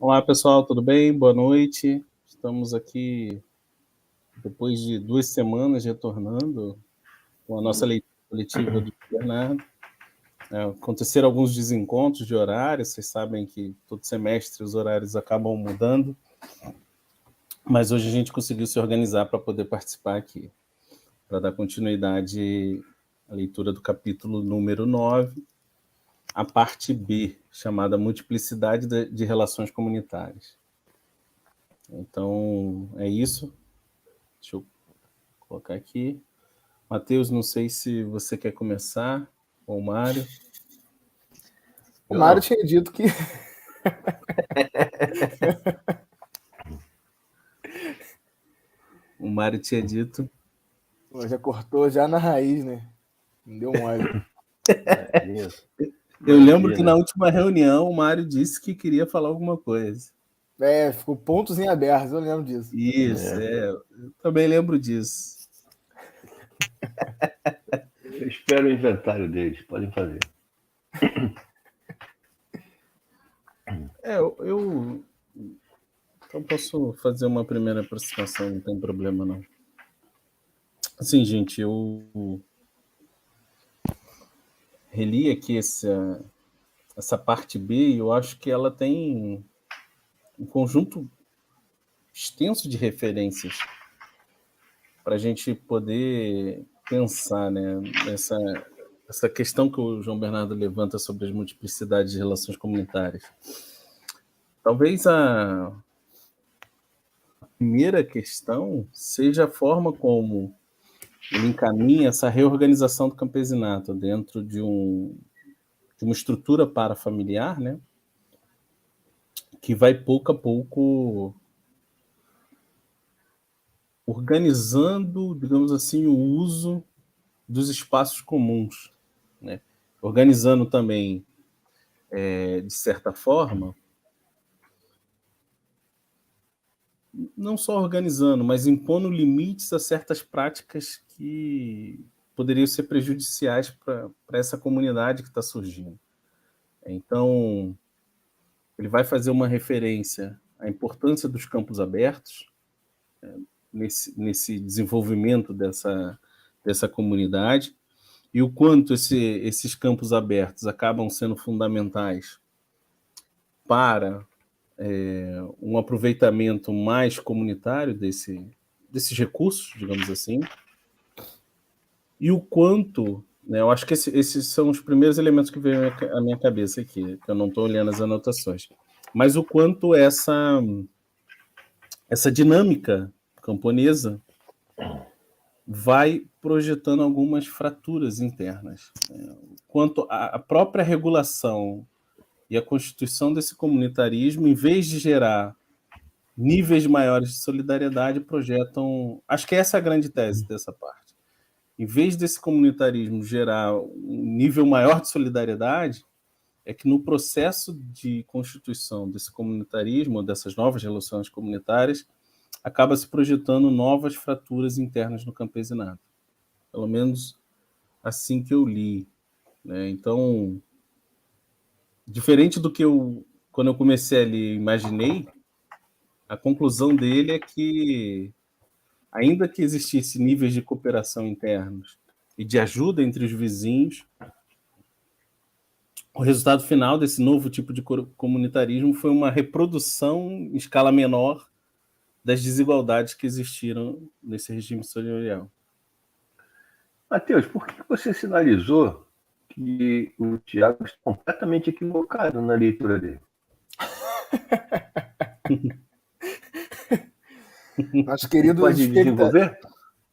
Olá, pessoal, tudo bem? Boa noite. Estamos aqui depois de 2 semanas retornando com a nossa leitura coletiva do Bernardo. Aconteceram alguns desencontros de horários, vocês sabem que todo semestre os horários acabam mudando, mas hoje a gente conseguiu se organizar para poder participar aqui, para dar continuidade à leitura do capítulo número 9, a parte B, chamada Multiplicidade de Relações Comunitárias. Então, é isso. Deixa eu colocar aqui. Matheus, não sei se você quer começar, ou o Mário. O Mário tinha dito que... O Mário tinha dito... Já cortou já na raiz, né? Não deu mole. Eu lembro que na última reunião o Mário disse que queria falar alguma coisa. Ficou pontos em abertos, eu lembro disso. Isso, eu também lembro disso. Eu espero o inventário deles, podem fazer. Então posso fazer uma primeira aproximação, não tem problema não. Assim, gente, eu reli aqui essa parte B e eu acho que ela tem um conjunto extenso de referências para a gente poder pensar, né, essa questão que o João Bernardo levanta sobre as multiplicidades de relações comunitárias. Talvez a primeira questão seja a forma como ele encaminha essa reorganização do campesinato dentro de uma estrutura parafamiliar, né, que vai pouco a pouco organizando, digamos assim, o uso dos espaços comuns, né? Organizando também, de certa forma, não só organizando, mas impondo limites a certas práticas que poderiam ser prejudiciais para essa comunidade que está surgindo. Então, ele vai fazer uma referência à importância dos campos abertos, nesse desenvolvimento dessa comunidade, e o quanto esses campos abertos acabam sendo fundamentais para um aproveitamento mais comunitário desses recursos, digamos assim, e o quanto, né, eu acho que esses são os primeiros elementos que veio à minha cabeça aqui, que eu não estou olhando as anotações, mas o quanto essa dinâmica camponesa vai projetando algumas fraturas internas. Quanto à própria regulação e a constituição desse comunitarismo, em vez de gerar níveis maiores de solidariedade, projetam... Acho que essa é a grande tese dessa parte. Em vez desse comunitarismo gerar um nível maior de solidariedade, é que no processo de constituição desse comunitarismo, dessas novas relações comunitárias, acaba se projetando novas fraturas internas no campesinato. Pelo menos assim que eu li, né? Então, diferente do que quando eu comecei a ler, imaginei, a conclusão dele é que, ainda que existisse níveis de cooperação internos e de ajuda entre os vizinhos, o resultado final desse novo tipo de comunitarismo foi uma reprodução em escala menor das desigualdades que existiram nesse regime senhorial. Matheus, por que você sinalizou que o Tiago está completamente equivocado na leitura dele? Nossos queridos pode desenvolver?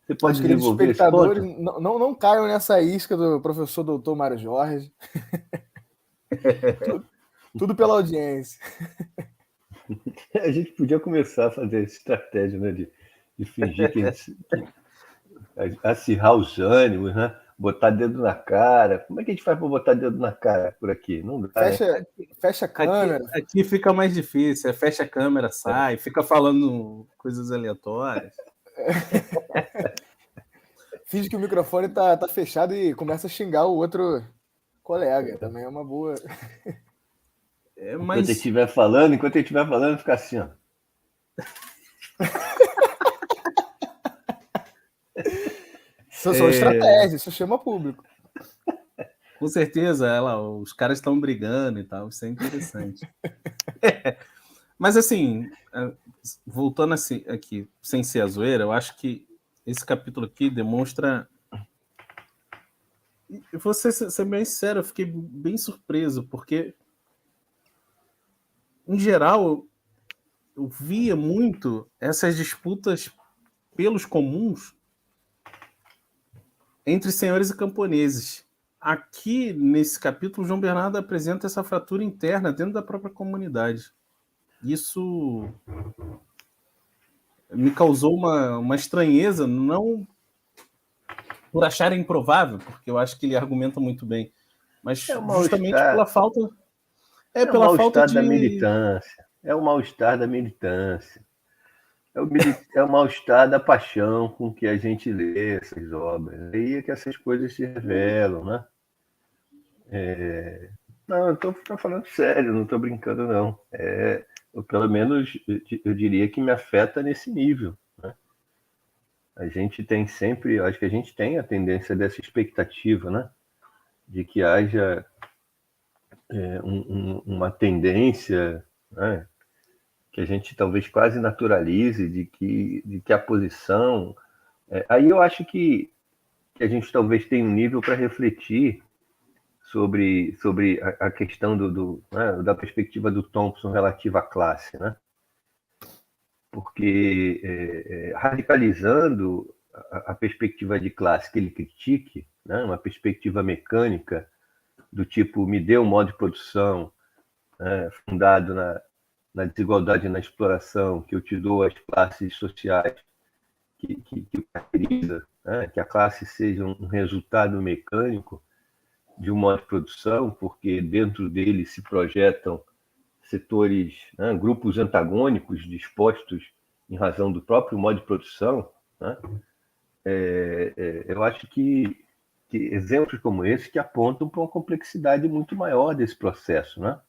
Você pode desenvolver espectadores não caiam nessa isca do professor doutor Mário Jorge. tudo pela audiência. A gente podia começar a fazer essa estratégia, né, de fingir que acirrar os ânimos, né? Botar dedo na cara. Como é que a gente faz para botar dedo na cara por aqui? Não dá, fecha a câmera. Aqui fica mais difícil. Fecha a câmera, sai, fica falando coisas aleatórias. Finge que o microfone tá fechado e começa a xingar o outro colega. Também é uma boa. Enquanto ele estiver falando, fica assim, ó. Isso são estratégias, isso chama público. Com certeza, os caras estão brigando e tal, isso é interessante. Mas assim, voltando assim, aqui, sem ser a zoeira, eu acho que esse capítulo aqui demonstra. E vou ser bem sincero, eu fiquei bem surpreso, porque, em geral, eu via muito essas disputas pelos comuns entre senhores e camponeses. Aqui, nesse capítulo, João Bernardo apresenta essa fratura interna dentro da própria comunidade. Isso me causou uma estranheza, não por achar improvável, porque eu acho que ele argumenta muito bem, mas justamente pela falta... pela falta de... da militância. É o mal-estar da militância. É o mal-estar da paixão com que a gente lê essas obras. Aí é que essas coisas se revelam, né? Não, eu estou falando sério, não estou brincando, não. Pelo menos, eu diria que me afeta nesse nível, né? A gente tem sempre, acho que a gente tem a tendência dessa expectativa, né? De que haja uma tendência, né? Que a gente talvez quase naturalize de que a posição... aí eu acho que a gente talvez tenha um nível para refletir sobre a questão né, da perspectiva do Thompson relativa à classe, né? Porque radicalizando a perspectiva de classe que ele critique, né, uma perspectiva mecânica do tipo me dê um modo de produção fundado na desigualdade e na exploração, que eu te dou as classes sociais que caracteriza, né, que a classe seja um resultado mecânico de um modo de produção, porque dentro dele se projetam setores, né, grupos antagônicos dispostos em razão do próprio modo de produção, né? Eu acho que exemplos como esse que apontam para uma complexidade muito maior desse processo, né?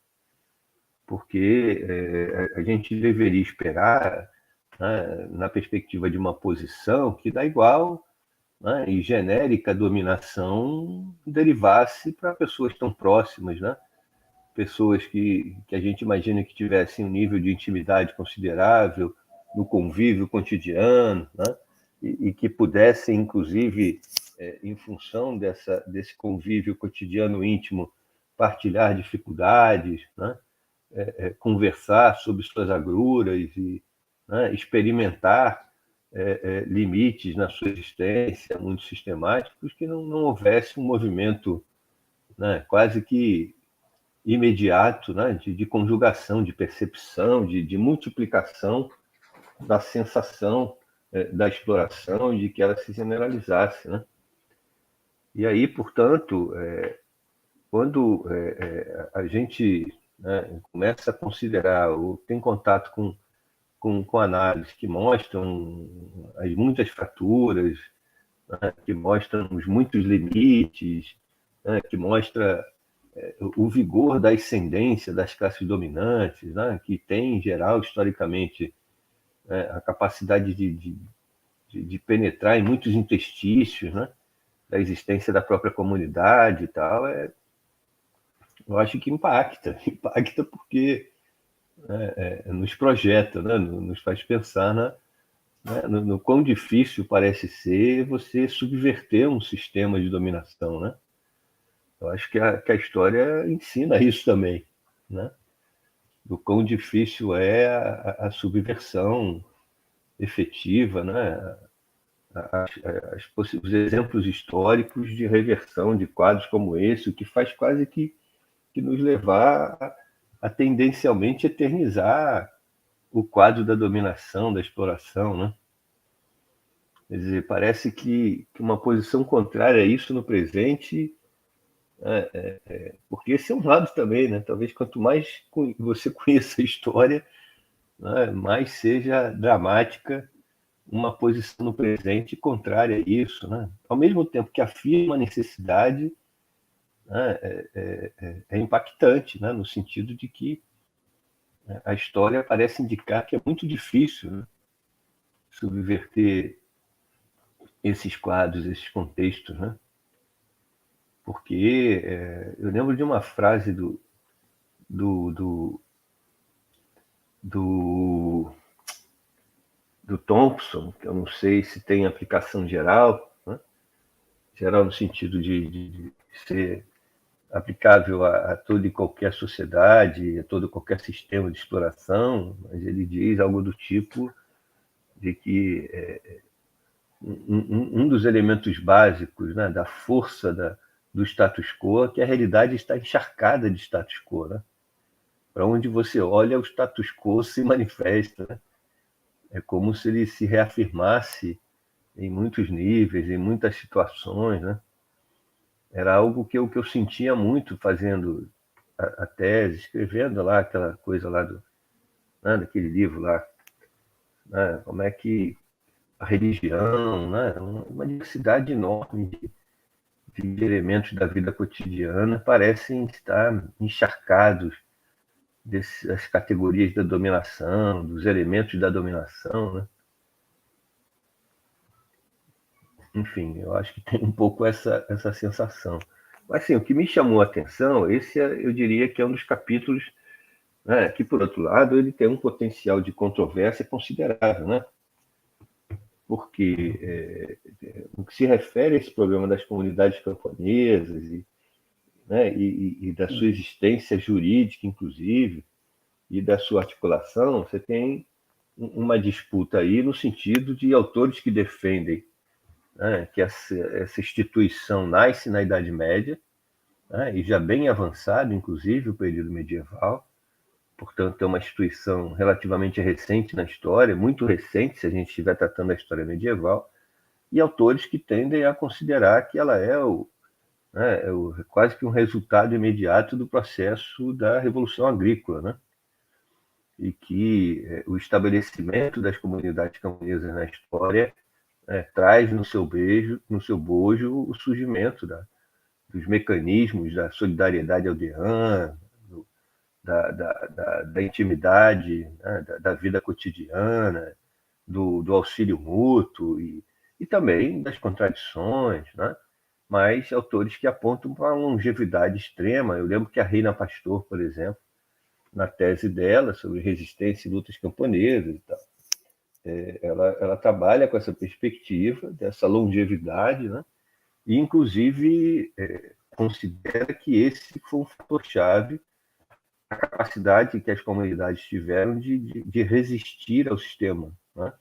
Porque a gente deveria esperar, né, na perspectiva de uma posição que dá igual, né, e genérica dominação derivasse para pessoas tão próximas, né? Pessoas que a gente imagina que tivessem um nível de intimidade considerável no convívio cotidiano, né? E que pudessem, inclusive, em função desse convívio cotidiano íntimo, partilhar dificuldades, né? Conversar sobre suas agruras e, né, experimentar limites na sua existência muito sistemáticos, que não houvesse um movimento, né, quase que imediato, né, de conjugação, de percepção, de multiplicação da sensação da exploração e de que ela se generalizasse, né? E aí, portanto, quando a gente, né, começa a considerar ou tem contato com análises que mostram as muitas fraturas, né, que mostram os muitos limites, né, que mostra o vigor da ascendência das classes dominantes, né, que tem, em geral, historicamente, a capacidade de penetrar em muitos interstícios, né, da existência da própria comunidade e tal, eu acho que impacta porque nos projeta, né, nos faz pensar no quão difícil parece ser você subverter um sistema de dominação, né? Eu acho que a história ensina isso também, né? Do quão difícil é a subversão efetiva, né? Os exemplos históricos de reversão de quadros como esse, o que faz quase que nos levar a tendencialmente eternizar o quadro da dominação, da exploração, né? Quer dizer, parece que uma posição contrária a isso no presente, porque esse é um lado também, né? Talvez quanto mais você conheça a história, né, mais seja dramática uma posição no presente contrária a isso, né? Ao mesmo tempo que afirma a necessidade né, é impactante, né, no sentido de que a história parece indicar que é muito difícil, né, subverter esses quadros, esses contextos, né? Porque eu lembro de uma frase do, do, do, do Thompson, que eu não sei se tem aplicação geral, né? Geral no sentido de ser aplicável a toda e qualquer sociedade, a todo e qualquer sistema de exploração, mas ele diz algo do tipo de que um dos elementos básicos, né, da força do status quo é que a realidade está encharcada de status quo. Né? Para onde você olha, o status quo se manifesta. Né? É como se ele se reafirmasse em muitos níveis, em muitas situações. Né? Era algo que eu sentia muito fazendo a tese, escrevendo lá aquela coisa lá né, daquele livro lá. Né? Como é que a religião, né? Uma diversidade enorme de elementos da vida cotidiana parecem estar encharcados das categorias da dominação, dos elementos da dominação, né? Enfim, eu acho que tem um pouco essa sensação. Mas, assim, o que me chamou a atenção, eu diria que é um dos capítulos, né, que, por outro lado, ele tem um potencial de controvérsia considerável, né? Porque no que se refere a esse problema das comunidades camponesas né, e da sua existência jurídica, inclusive, e da sua articulação, você tem uma disputa aí no sentido de autores que defendem, né, que essa instituição nasce na Idade Média, né, e já bem avançado, inclusive, o período medieval, portanto, é uma instituição relativamente recente na história, muito recente, se a gente estiver tratando da história medieval, e autores que tendem a considerar que ela né, quase que um resultado imediato do processo da Revolução Agrícola, né? E que o estabelecimento das comunidades camponesas na história traz no seu bojo o surgimento dos mecanismos da solidariedade aldeana, da intimidade, né, da vida cotidiana, do auxílio mútuo e também das contradições, né? Mas autores que apontam para uma longevidade extrema. Eu lembro que a Reina Pastor, por exemplo, na tese dela sobre resistência e lutas camponesas e tal, ela trabalha com essa perspectiva dessa longevidade, né? E, inclusive, considera que esse foi um fator-chave, a capacidade que as comunidades tiveram de resistir ao sistema, né?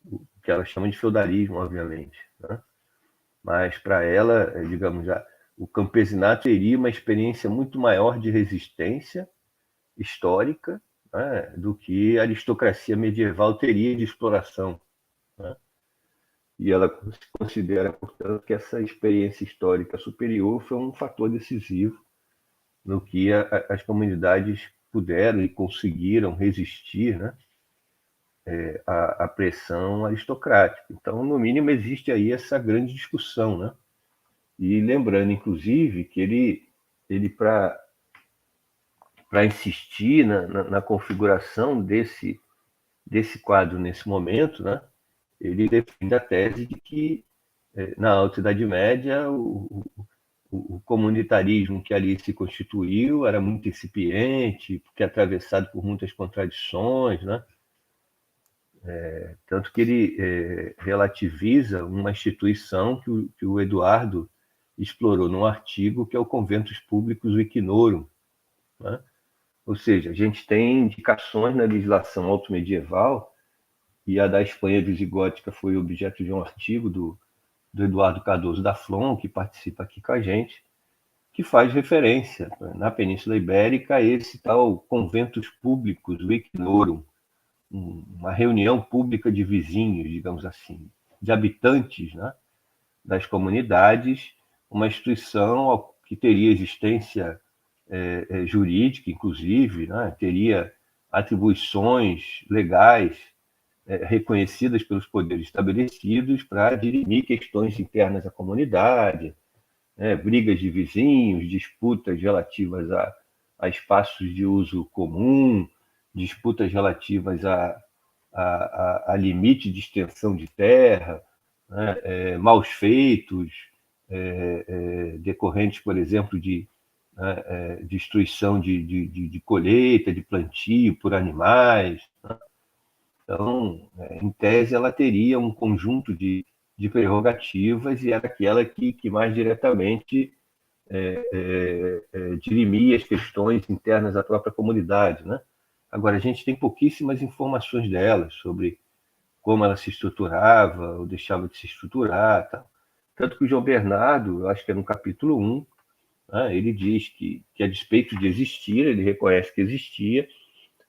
O que ela chama de feudalismo, obviamente. Né? Mas, para ela, digamos, o campesinato teria uma experiência muito maior de resistência histórica, né, do que a aristocracia medieval teria de exploração. Né? E ela considera, portanto, que essa experiência histórica superior foi um fator decisivo no que as comunidades puderam e conseguiram resistir, né, à pressão aristocrática. Então, no mínimo, existe aí essa grande discussão. Né? E lembrando, inclusive, que ele para insistir na configuração desse quadro nesse momento, né, ele defende a tese de que, na Alta Idade Média, o comunitarismo que ali se constituiu era muito incipiente, porque é atravessado por muitas contradições, né? Tanto que ele relativiza uma instituição que o Eduardo explorou num artigo, que é o Conventos Públicos Vicinorum. Né? Ou seja, a gente tem indicações na legislação altomedieval, e a da Espanha visigótica foi objeto de um artigo do Eduardo Cardoso da Flon, que participa aqui com a gente, que faz referência, na Península Ibérica, a esse tal Conventos Públicos Vicinorum, uma reunião pública de vizinhos, digamos assim, de habitantes, né, das comunidades, uma instituição que teria existência jurídica, inclusive, né, teria atribuições legais reconhecidas pelos poderes estabelecidos para dirimir questões internas à comunidade, brigas de vizinhos, disputas relativas a espaços de uso comum, disputas relativas a limite de extensão de terra, né, maus feitos, decorrentes, por exemplo, de destruição de colheita, de plantio por animais. Né? Então, em tese, ela teria um conjunto de prerrogativas e era aquela que mais diretamente dirimia as questões internas da própria comunidade. Né? Agora, a gente tem pouquíssimas informações dela sobre como ela se estruturava ou deixava de se estruturar. Tal. Tanto que o João Bernardo, eu acho que é no capítulo 1, né, ele diz que, a despeito de existir, ele reconhece que existia,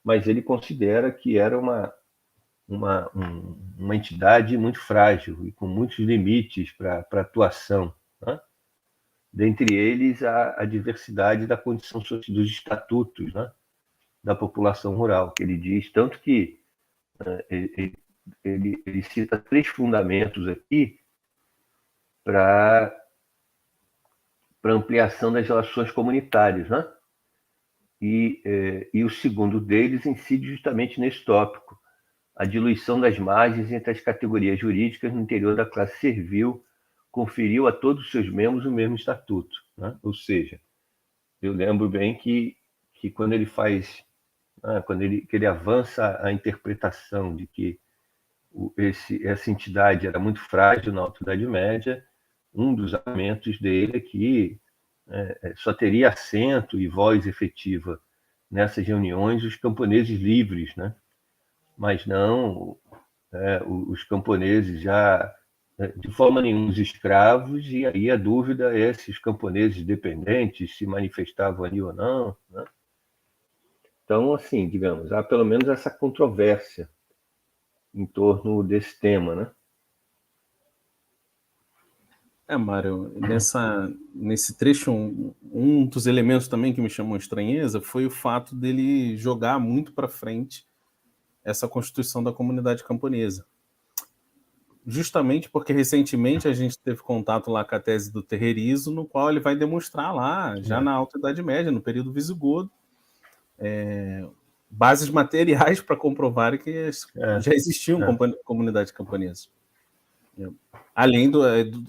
mas ele considera que era uma entidade muito frágil e com muitos limites para atuação. Né? Dentre eles, a diversidade da condição dos estatutos, né, da população rural, que ele diz, tanto que ele cita 3 fundamentos aqui para ampliação das relações comunitárias, né? E o segundo deles incide justamente nesse tópico, a diluição das margens entre as categorias jurídicas no interior da classe servil conferiu a todos os seus membros o mesmo estatuto. Né? Ou seja, eu lembro bem que quando ele faz, que ele avança a interpretação de que essa entidade era muito frágil na Alta Idade Média, um dos argumentos dele é que só teria assento e voz efetiva nessas reuniões os camponeses livres, né? Mas não os camponeses já de forma nenhuma os escravos, e aí a dúvida é se os camponeses dependentes se manifestavam ali ou não. Né? Então, assim, digamos, há pelo menos essa controvérsia em torno desse tema, né? Mário, nesse trecho, um dos elementos também que me chamou estranheza foi o fato dele jogar muito para frente essa constituição da comunidade camponesa. Justamente porque recentemente a gente teve contato lá com a tese do Terreirizo, no qual ele vai demonstrar lá, já na Alta Idade Média, no período visigodo, bases materiais para comprovar que já existiam comunidades camponesas. Além do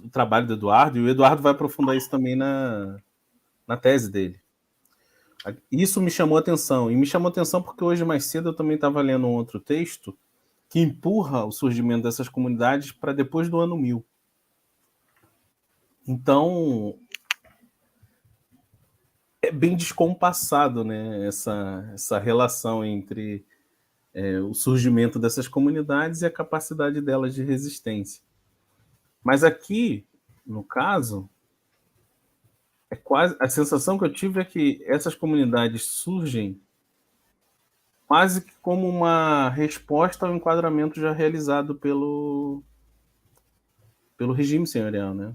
trabalho do Eduardo, e o Eduardo vai aprofundar isso também na tese dele. Isso me chamou a atenção, e me chamou a atenção porque hoje mais cedo eu também estava lendo um outro texto que empurra o surgimento dessas comunidades para depois do ano 1000. Então, é bem descompassado, né, essa relação entre o surgimento dessas comunidades e a capacidade delas de resistência. Mas aqui, no caso, a sensação que eu tive é que essas comunidades surgem quase que como uma resposta ao enquadramento já realizado pelo regime senhorial, né?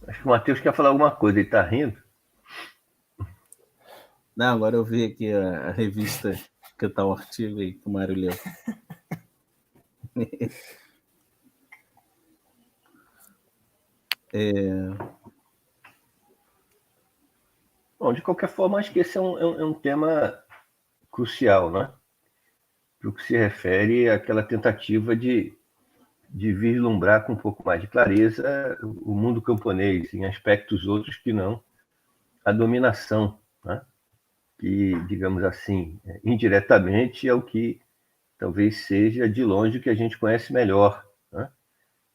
Acho que o Matheus quer falar alguma coisa, ele está rindo. Não, agora eu vi aqui a revista que está o artigo aí que o Mário leu. Bom, de qualquer forma, acho que esse é um tema crucial, né? Para o que se refere àquela tentativa de vislumbrar com um pouco mais de clareza o mundo camponês, em aspectos outros que não a dominação, né? Que, digamos assim, indiretamente é o que talvez seja de longe o que a gente conhece melhor, né?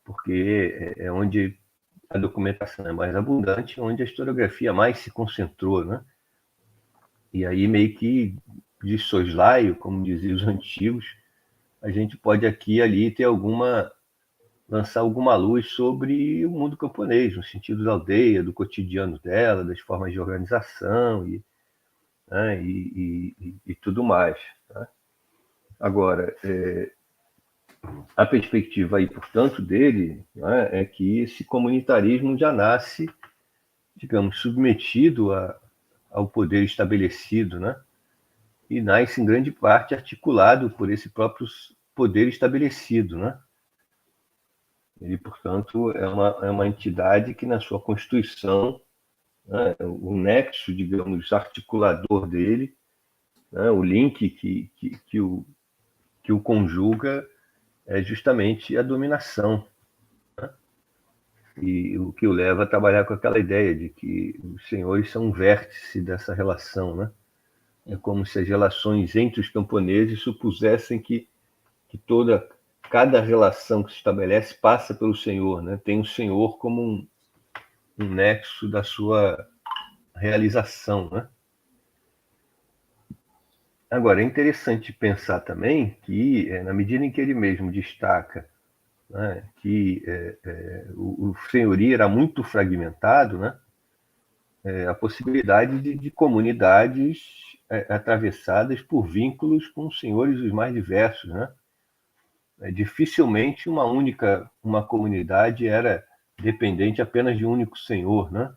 Porque é onde a documentação é mais abundante, onde a historiografia mais se concentrou, né? E aí meio que de soslaio, como diziam os antigos, a gente pode aqui e ali ter lançar alguma luz sobre o mundo camponês, no sentido da aldeia, do cotidiano dela, das formas de organização e tudo mais. Tá? Agora, a perspectiva aí, portanto, dele é que esse comunitarismo já nasce, digamos, submetido ao poder estabelecido, né? E nasce em grande parte articulado por esse próprio poder estabelecido, né? Ele, portanto, é uma entidade que, na sua constituição, né, o nexo, digamos, articulador dele, né, o link que o conjuga é justamente a dominação, né? E o que o leva a trabalhar com aquela ideia de que os senhores são um vértice dessa relação, né? É como se as relações entre os camponeses supusessem que cada relação que se estabelece passa pelo senhor, né? Tem o senhor como um nexo da sua realização, né? Agora, é interessante pensar também que, na medida em que ele mesmo destaca, né, que o senhorio era muito fragmentado, né, a possibilidade de comunidades atravessadas por vínculos com os senhores os mais diversos, né? Dificilmente uma comunidade era dependente apenas de um único senhor, né?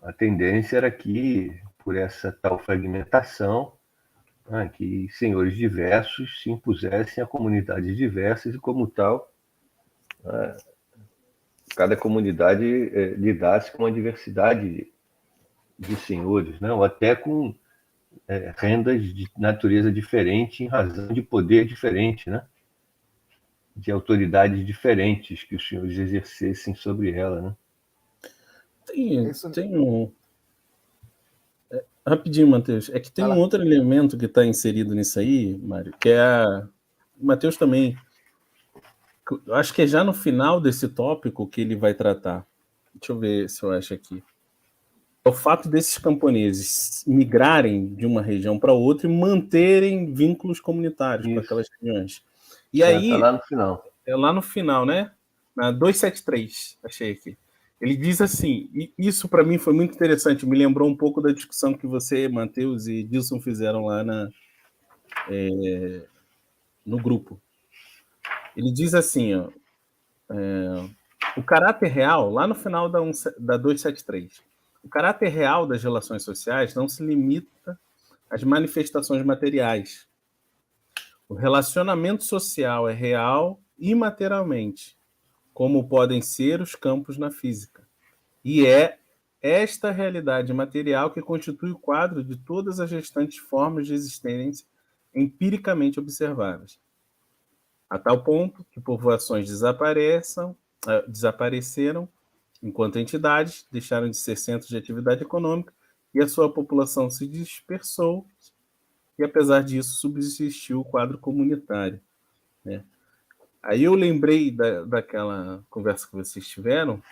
A tendência era que, por essa tal fragmentação, né, que senhores diversos se impusessem a comunidades diversas e, como tal, cada comunidade lidasse com uma diversidade de senhores, né? Ou até com rendas de natureza diferente em razão de poder diferente, né? De autoridades diferentes que os senhores exercessem sobre ela, né? Tem um... Rapidinho, Matheus. É que tem um outro elemento que está inserido nisso aí, Mário, que é a... O Matheus também... Eu acho que é já no final desse tópico que ele vai tratar. Deixa eu ver se eu acho aqui. É o fato desses camponeses migrarem de uma região para outra e manterem vínculos comunitários com aquelas regiões. E aí... Tá lá no final. É lá no final, né? Na 273, achei aqui. Ele diz assim, e isso para mim foi muito interessante, me lembrou um pouco da discussão que você, Matheus e Dilson fizeram lá no grupo. Ele diz assim, ó, o caráter real, lá no final da 273, o caráter real das relações sociais não se limita às manifestações materiais. O relacionamento social é real imaterialmente, como podem ser os campos na física. E é esta realidade material que constitui o quadro de todas as restantes formas de existência empiricamente observáveis. A tal ponto que povoações desapareceram enquanto entidades, deixaram de ser centros de atividade econômica e a sua população se dispersou e, apesar disso, subsistiu o quadro comunitário, né? Aí eu lembrei daquela conversa que vocês tiveram,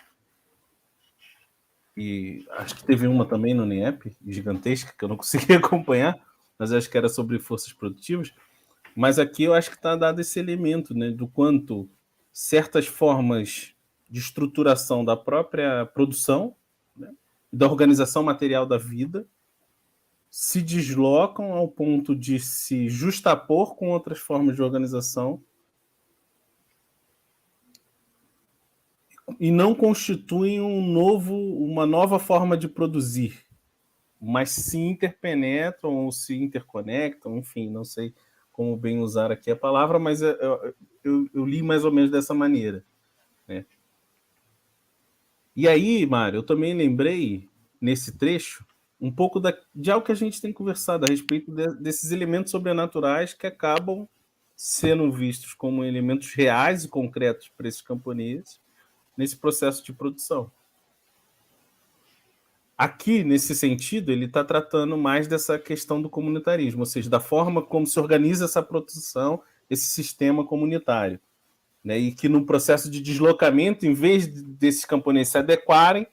e acho que teve uma também no NIEP, gigantesca, que eu não consegui acompanhar, mas acho que era sobre forças produtivas. Mas aqui eu acho que está dado esse elemento, né, do quanto certas formas de estruturação da própria produção, né, da organização material da vida, se deslocam ao ponto de se justapor com outras formas de organização e não constituem uma nova forma de produzir, mas se interpenetram ou se interconectam, enfim, não sei como bem usar aqui a palavra, mas eu li mais ou menos dessa maneira, né? E aí, Mário, eu também lembrei, nesse trecho, um pouco de algo que a gente tem conversado a respeito desses elementos sobrenaturais que acabam sendo vistos como elementos reais e concretos para esses camponeses nesse processo de produção. Aqui, nesse sentido, ele está tratando mais dessa questão do comunitarismo, ou seja, da forma como se organiza essa produção, esse sistema comunitário, né? E que no processo de deslocamento, em vez desses camponeses se adequarem,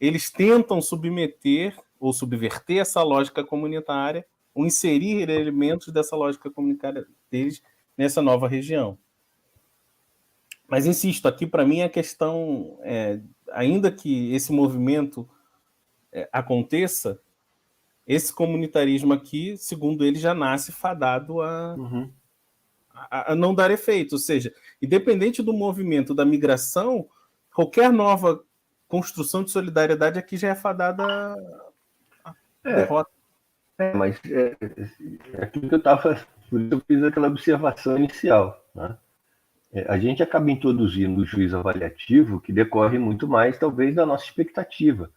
eles tentam submeter ou subverter essa lógica comunitária ou inserir elementos dessa lógica comunitária deles nessa nova região. Mas, insisto, aqui para mim a questão ainda que esse movimento aconteça, esse comunitarismo aqui, segundo ele, já nasce fadado a não dar efeito. Ou seja, independente do movimento da migração, qualquer nova construção de solidariedade aqui já é fadada a derrota. Mas aquilo que eu estava... Por isso eu fiz aquela observação inicial, né? a gente acaba introduzindo o juízo avaliativo que decorre muito mais, talvez, da nossa expectativa,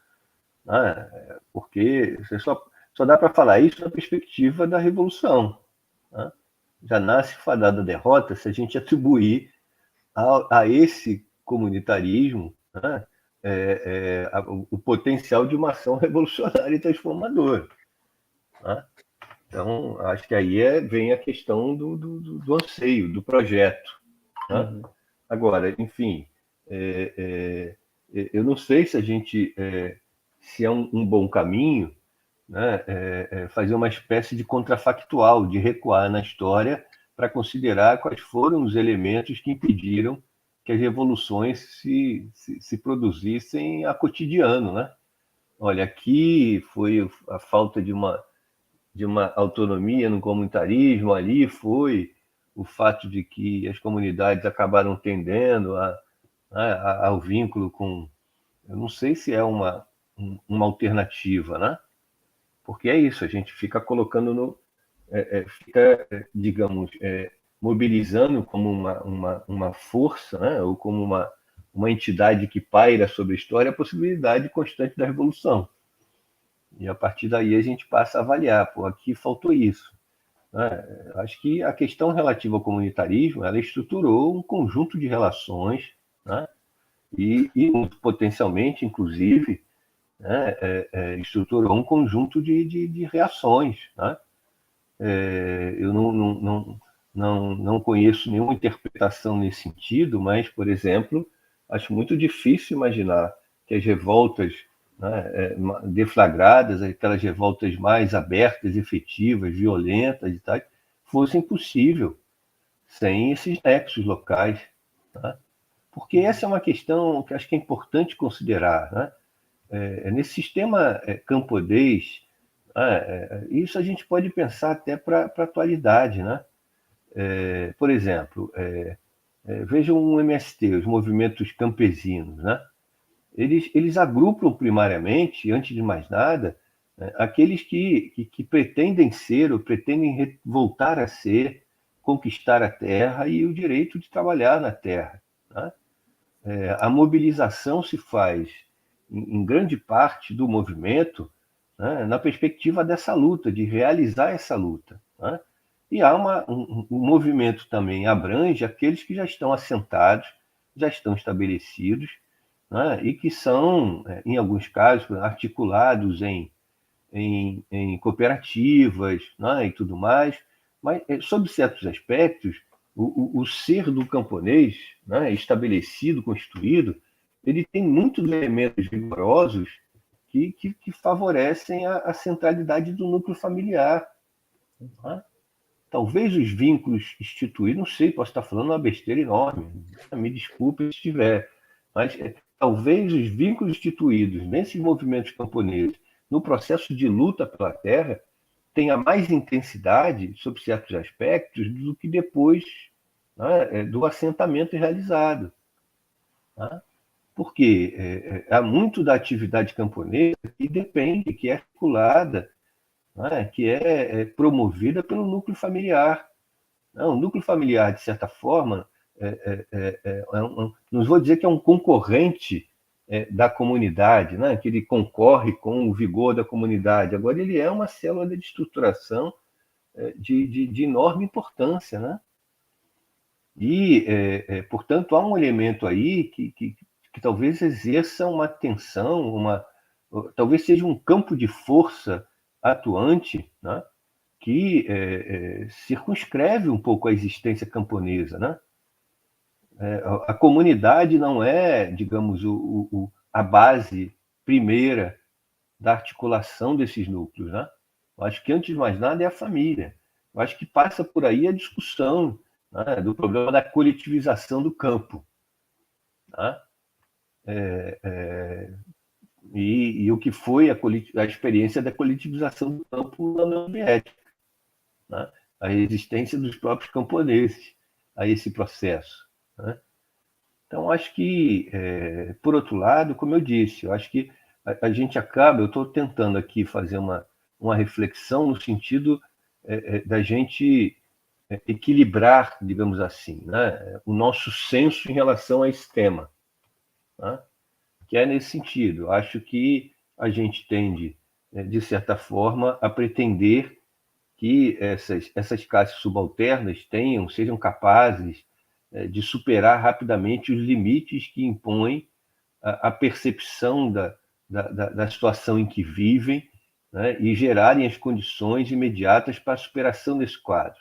né? Porque você só dá para falar isso na perspectiva da revolução, né? Já nasce fadada a derrota se a gente atribuir a esse comunitarismo, né, o potencial de uma ação revolucionária e transformadora, né? Então, acho que aí vem a questão do anseio, do projeto, né? Uhum. Agora, enfim, eu não sei se a gente, se é um bom caminho, né, fazer uma espécie de contrafactual, de recuar na história para considerar quais foram os elementos que impediram que as revoluções se produzissem a cotidiano, né? Olha, aqui foi a falta de uma autonomia no comunitarismo, ali foi o fato de que as comunidades acabaram tendendo ao vínculo com. Eu não sei se é uma alternativa, né? Porque é isso, a gente fica colocando fica, digamos, mobilizando como uma força, né? Ou como uma entidade que paira sobre a história a possibilidade constante da revolução. E a partir daí a gente passa a avaliar, pô, aqui faltou isso, né? Acho que a questão relativa ao comunitarismo, ela estruturou um conjunto de relações, né? E potencialmente, inclusive, né, estruturou um conjunto de reações, né? Eu não conheço nenhuma interpretação nesse sentido, mas, por exemplo, acho muito difícil imaginar que as revoltas, né, deflagradas, aquelas revoltas mais abertas, efetivas, violentas e tal, fossem possível sem esses nexos locais, né? Porque essa é uma questão que acho que é importante considerar, né? Nesse sistema camponês, isso a gente pode pensar até para a atualidade, né? Por exemplo, vejam o MST, os movimentos campesinos, né? Eles agrupam primariamente, antes de mais nada, né, aqueles que pretendem ser ou pretendem voltar a ser, conquistar a terra e o direito de trabalhar na terra, né? A mobilização se faz, em grande parte do movimento, né, na perspectiva dessa luta, de realizar essa luta, né? E há um movimento também abrange aqueles que já estão assentados, já estão estabelecidos, né, e que são, em alguns casos, articulados em cooperativas, né, e tudo mais, mas, sob certos aspectos, o ser do camponês, né, estabelecido, constituído, ele tem muitos elementos rigorosos que favorecem a centralidade do núcleo familiar, né? Talvez os vínculos instituídos, não sei, posso estar falando uma besteira enorme, me desculpe se estiver, mas talvez os vínculos instituídos nesses movimentos camponeses, no processo de luta pela terra, tenha mais intensidade, sob certos aspectos, do que depois, né, do assentamento realizado, né? Porque há muito da atividade camponesa que depende, que é articulada, né, que é promovida pelo núcleo familiar. Não, o núcleo familiar, de certa forma, não vou dizer que é um concorrente da comunidade, né, que ele concorre com o vigor da comunidade. Agora, ele é uma célula de estruturação de enorme importância, né? E, portanto, há um elemento aí que talvez exerça uma tensão, talvez seja um campo de força atuante, né, que circunscreve um pouco a existência camponesa, né? A comunidade não é, digamos, a base primeira da articulação desses núcleos, né? Eu acho que, antes de mais nada, é a família. Eu acho que passa por aí a discussão, né, do problema da coletivização do campo, né? E o que foi a experiência da coletivização do campo na União Soviética, né? A resistência dos próprios camponeses a esse processo, né? Então, acho que, por outro lado, como eu disse, eu acho que a gente acaba, eu estou tentando aqui fazer uma reflexão no sentido da gente equilibrar, digamos assim, né, o nosso senso em relação a esse tema, né, que é nesse sentido. Acho que a gente tende, de certa forma, a pretender que essas classes subalternas sejam capazes de superar rapidamente os limites que impõem a percepção da situação em que vivem, né, e gerarem as condições imediatas para a superação desse quadro.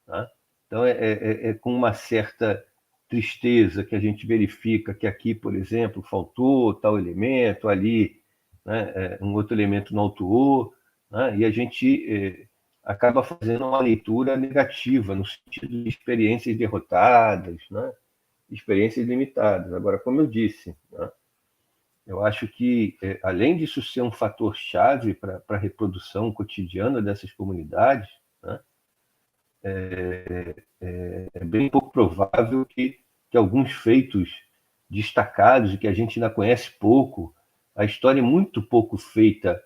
Né? Então, é com uma certa tristeza que a gente verifica que aqui, por exemplo, faltou tal elemento, ali, né, um outro elemento não atuou, né, e a gente acaba fazendo uma leitura negativa, no sentido de experiências derrotadas, né, experiências limitadas. Agora, como eu disse, né, eu acho que, além disso ser um fator-chave para a reprodução cotidiana dessas comunidades, né, é bem pouco provável que alguns feitos destacados e que a gente ainda conhece pouco, a história é muito pouco feita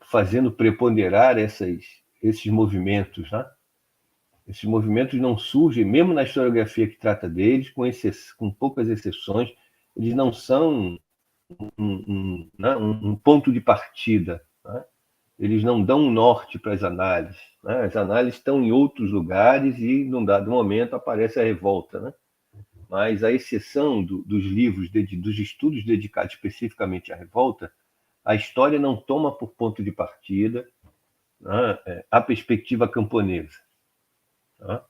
fazendo preponderar esses movimentos, né? Esses movimentos não surgem, mesmo na historiografia que trata deles, com poucas exceções, eles não são né, um ponto de partida, né? Eles não dão um norte para as análises, né? As análises estão em outros lugares e, num dado momento, aparece a revolta, né? Mas, à exceção dos livros, dos estudos dedicados especificamente à revolta, a história não toma por ponto de partida, né, a perspectiva camponesa. Né?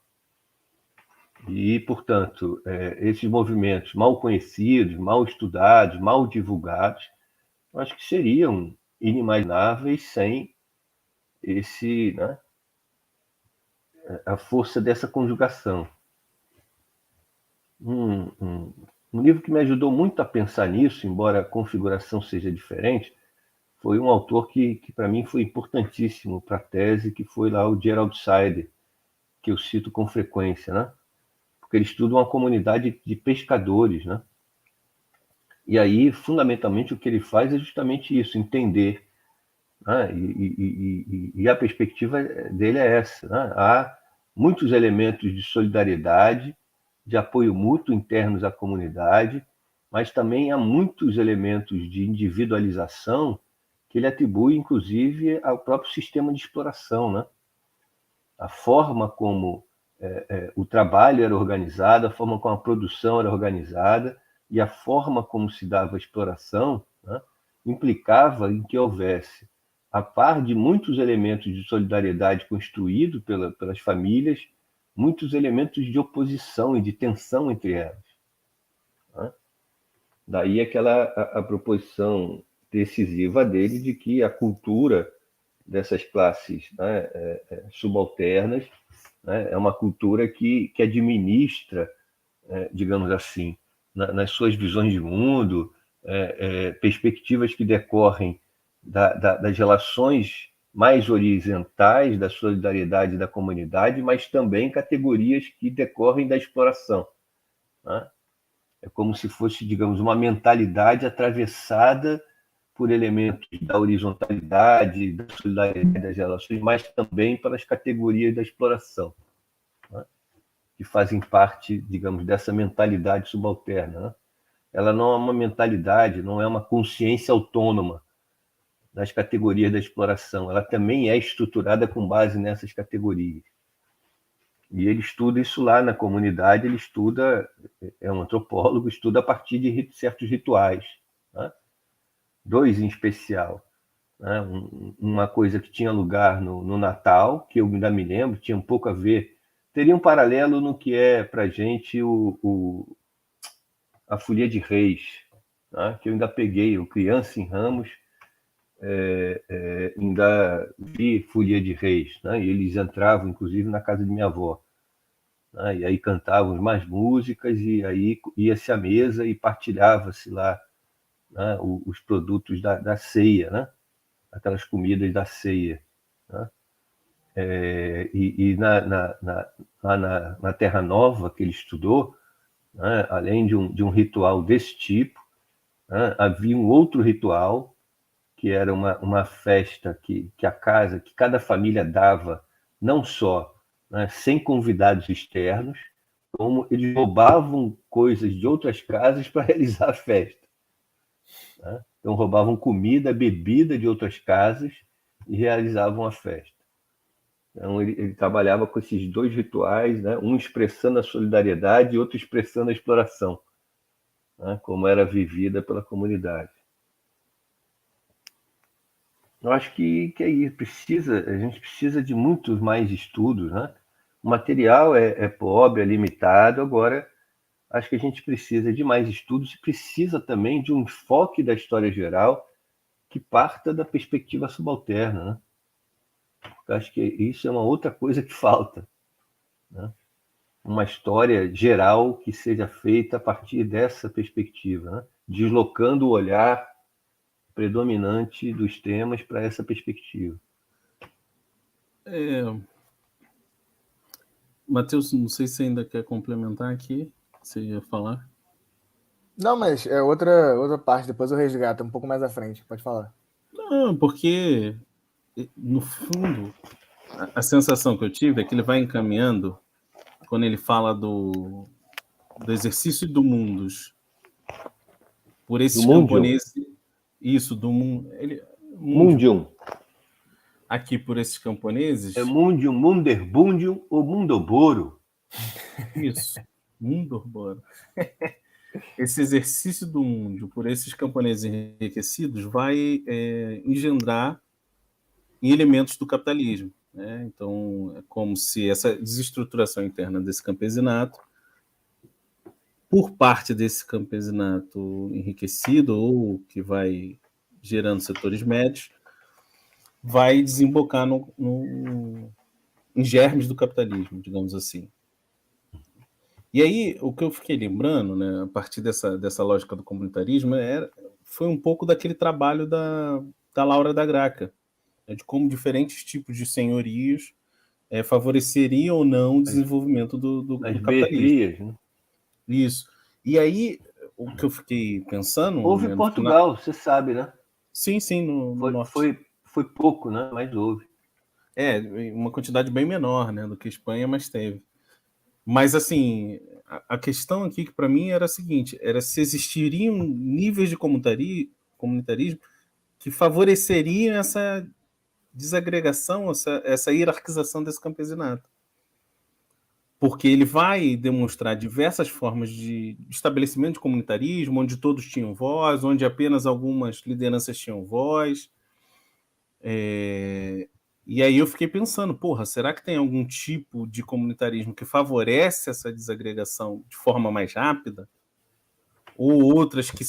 E, portanto, esses movimentos mal conhecidos, mal estudados, mal divulgados, eu acho que seriam inimagináveis sem né, a força dessa conjugação. Um livro que me ajudou muito a pensar nisso, embora a configuração seja diferente, foi um autor que para mim foi importantíssimo para a tese, que foi lá o Gerald Cider, que eu cito com frequência, né? Porque ele estuda uma comunidade de pescadores, né? E aí, fundamentalmente, o que ele faz é justamente isso, entender, né? E a perspectiva dele é essa, né? Há muitos elementos de solidariedade, de apoio mútuo internos à comunidade, mas também há muitos elementos de individualização que ele atribui, inclusive, ao próprio sistema de exploração, né? A forma como o trabalho era organizado, a forma como a produção era organizada e a forma como se dava a exploração, né, implicava em que houvesse, a par de muitos elementos de solidariedade construídos pelas famílias, muitos elementos de oposição e de tensão entre elas. Né? Daí a proposição decisiva dele de que a cultura dessas classes, né, subalternas, né, é uma cultura que administra, digamos assim, nas suas visões de mundo, perspectivas que decorrem das relações mais horizontais, da solidariedade da comunidade, mas também categorias que decorrem da exploração. Né? É como se fosse, digamos, uma mentalidade atravessada por elementos da horizontalidade, da solidariedade das relações, mas também pelas categorias da exploração, né? Que fazem parte, digamos, dessa mentalidade subalterna. Né? Ela não é uma mentalidade, não é uma consciência autônoma das categorias da exploração, ela também é estruturada com base nessas categorias. E ele estuda isso lá na comunidade, ele estuda, é um antropólogo, estuda a partir de certos rituais, né? Dois em especial. Né? Uma coisa que tinha lugar no Natal, que eu ainda me lembro, tinha um pouco a ver, teria um paralelo no que é para a gente a Folia de Reis, né? Que eu ainda peguei, o Criança em Ramos, ainda vi Folia de Reis, né? E eles entravam, inclusive, na casa de minha avó, né? E aí cantavam mais músicas, e aí ia-se à mesa e partilhava-se lá, né, os produtos da ceia, né? Aquelas comidas da ceia. Né? E na Terra Nova que ele estudou, né, além de um ritual desse tipo, né, havia um outro ritual, que era uma festa que cada família dava, não só né, sem convidados externos, como eles roubavam coisas de outras casas para realizar a festa. Né? Então, roubavam comida, bebida de outras casas e realizavam a festa. Então, ele trabalhava com esses dois rituais, né? Um expressando a solidariedade e outro expressando a exploração, né? Como era vivida pela comunidade. Eu acho que é isso. A gente precisa de muitos mais estudos, né? O material é pobre, é limitado. Agora, acho que a gente precisa de mais estudos e precisa também de um enfoque da história geral que parta da perspectiva subalterna, né? Eu acho que isso é uma outra coisa que falta, né? Uma história geral que seja feita a partir dessa perspectiva, né? Deslocando o olhar predominante dos temas para essa perspectiva. Matheus, não sei se você ainda quer complementar aqui, você ia falar. Não, mas é outra parte, depois eu resgato, um pouco mais à frente, pode falar. Não, porque, no fundo, a sensação que eu tive é que ele vai encaminhando, quando ele fala do exercício do mundos, por esses camponeses, isso, do mundo. Mundium. Aqui por esses camponeses. É mundium, munderbundium ou mundoboro. Isso, mundorboro. Esse exercício do mundo por esses camponeses enriquecidos vai engendrar em elementos do capitalismo. Né? Então, é como se essa desestruturação interna desse campesinato, por parte desse campesinato enriquecido ou que vai gerando setores médios, vai desembocar em germes do capitalismo, digamos assim. E aí, o que eu fiquei lembrando, né, a partir dessa lógica do comunitarismo, foi um pouco daquele trabalho da Laura da Graca, né, de como diferentes tipos de senhorios favoreceriam ou não o desenvolvimento do capitalismo. Né? Isso. E aí, o que eu fiquei pensando... Houve em Portugal, você sabe, né? Sim, no norte. Foi pouco, né? Mas houve. Uma quantidade bem menor, né, do que a Espanha, mas teve. Mas, assim, a questão aqui que para mim era a seguinte, era se existiriam níveis de comunitarismo que favoreceriam essa desagregação, essa hierarquização desse campesinato. Porque ele vai demonstrar diversas formas de estabelecimento de comunitarismo, onde todos tinham voz, onde apenas algumas lideranças tinham voz. E aí eu fiquei pensando, será que tem algum tipo de comunitarismo que favorece essa desagregação de forma mais rápida? Ou outras que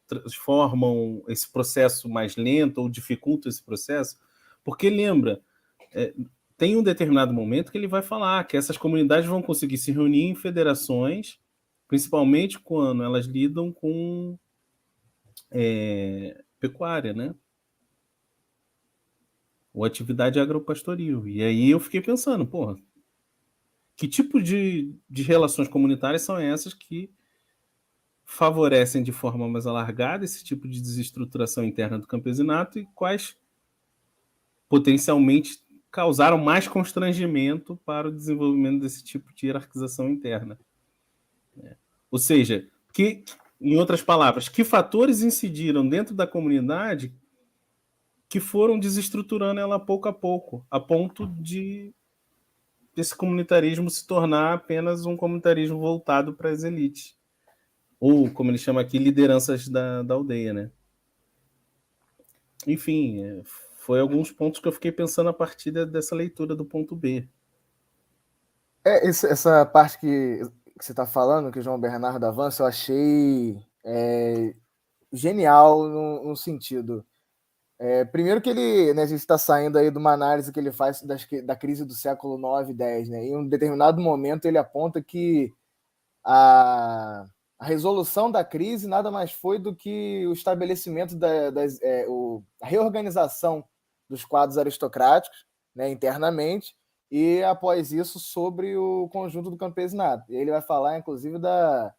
transformam esse processo mais lento ou dificultam esse processo? Porque lembra, tem um determinado momento que ele vai falar que essas comunidades vão conseguir se reunir em federações, principalmente quando elas lidam com pecuária, né? Ou atividade agropastoril. E aí eu fiquei pensando, que tipo de relações comunitárias são essas que favorecem de forma mais alargada esse tipo de desestruturação interna do campesinato e quais potencialmente causaram mais constrangimento para o desenvolvimento desse tipo de hierarquização interna. Ou seja, em outras palavras, que fatores incidiram dentro da comunidade que foram desestruturando ela pouco a pouco, a ponto de esse comunitarismo se tornar apenas um comunitarismo voltado para as elites. Ou, como ele chama aqui, lideranças da aldeia, né? Enfim, foi alguns pontos que eu fiquei pensando a partir dessa leitura do ponto B. Essa parte que você está falando, que o João Bernardo avança, eu achei genial no sentido. Primeiro que ele, né, a gente está saindo aí de uma análise que ele faz da crise do século 9 e 10, né? Em um determinado momento ele aponta que a resolução da crise nada mais foi do que o estabelecimento a reorganização dos quadros aristocráticos, né, internamente, e após isso sobre o conjunto do campesinato. E ele vai falar, inclusive, da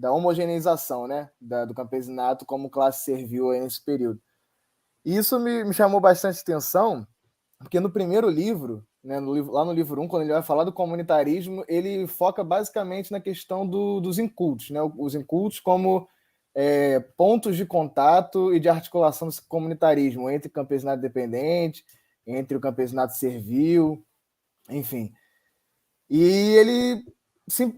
homogeneização, né, do campesinato como classe servil aí nesse período. E isso me chamou bastante atenção, Porque no primeiro livro, né, lá no livro 1, quando ele vai falar do comunitarismo, ele foca basicamente na questão dos incultos, né? Os incultos como pontos de contato e de articulação do comunitarismo entre o campesinato dependente, entre o campesinato servil, enfim. E ele...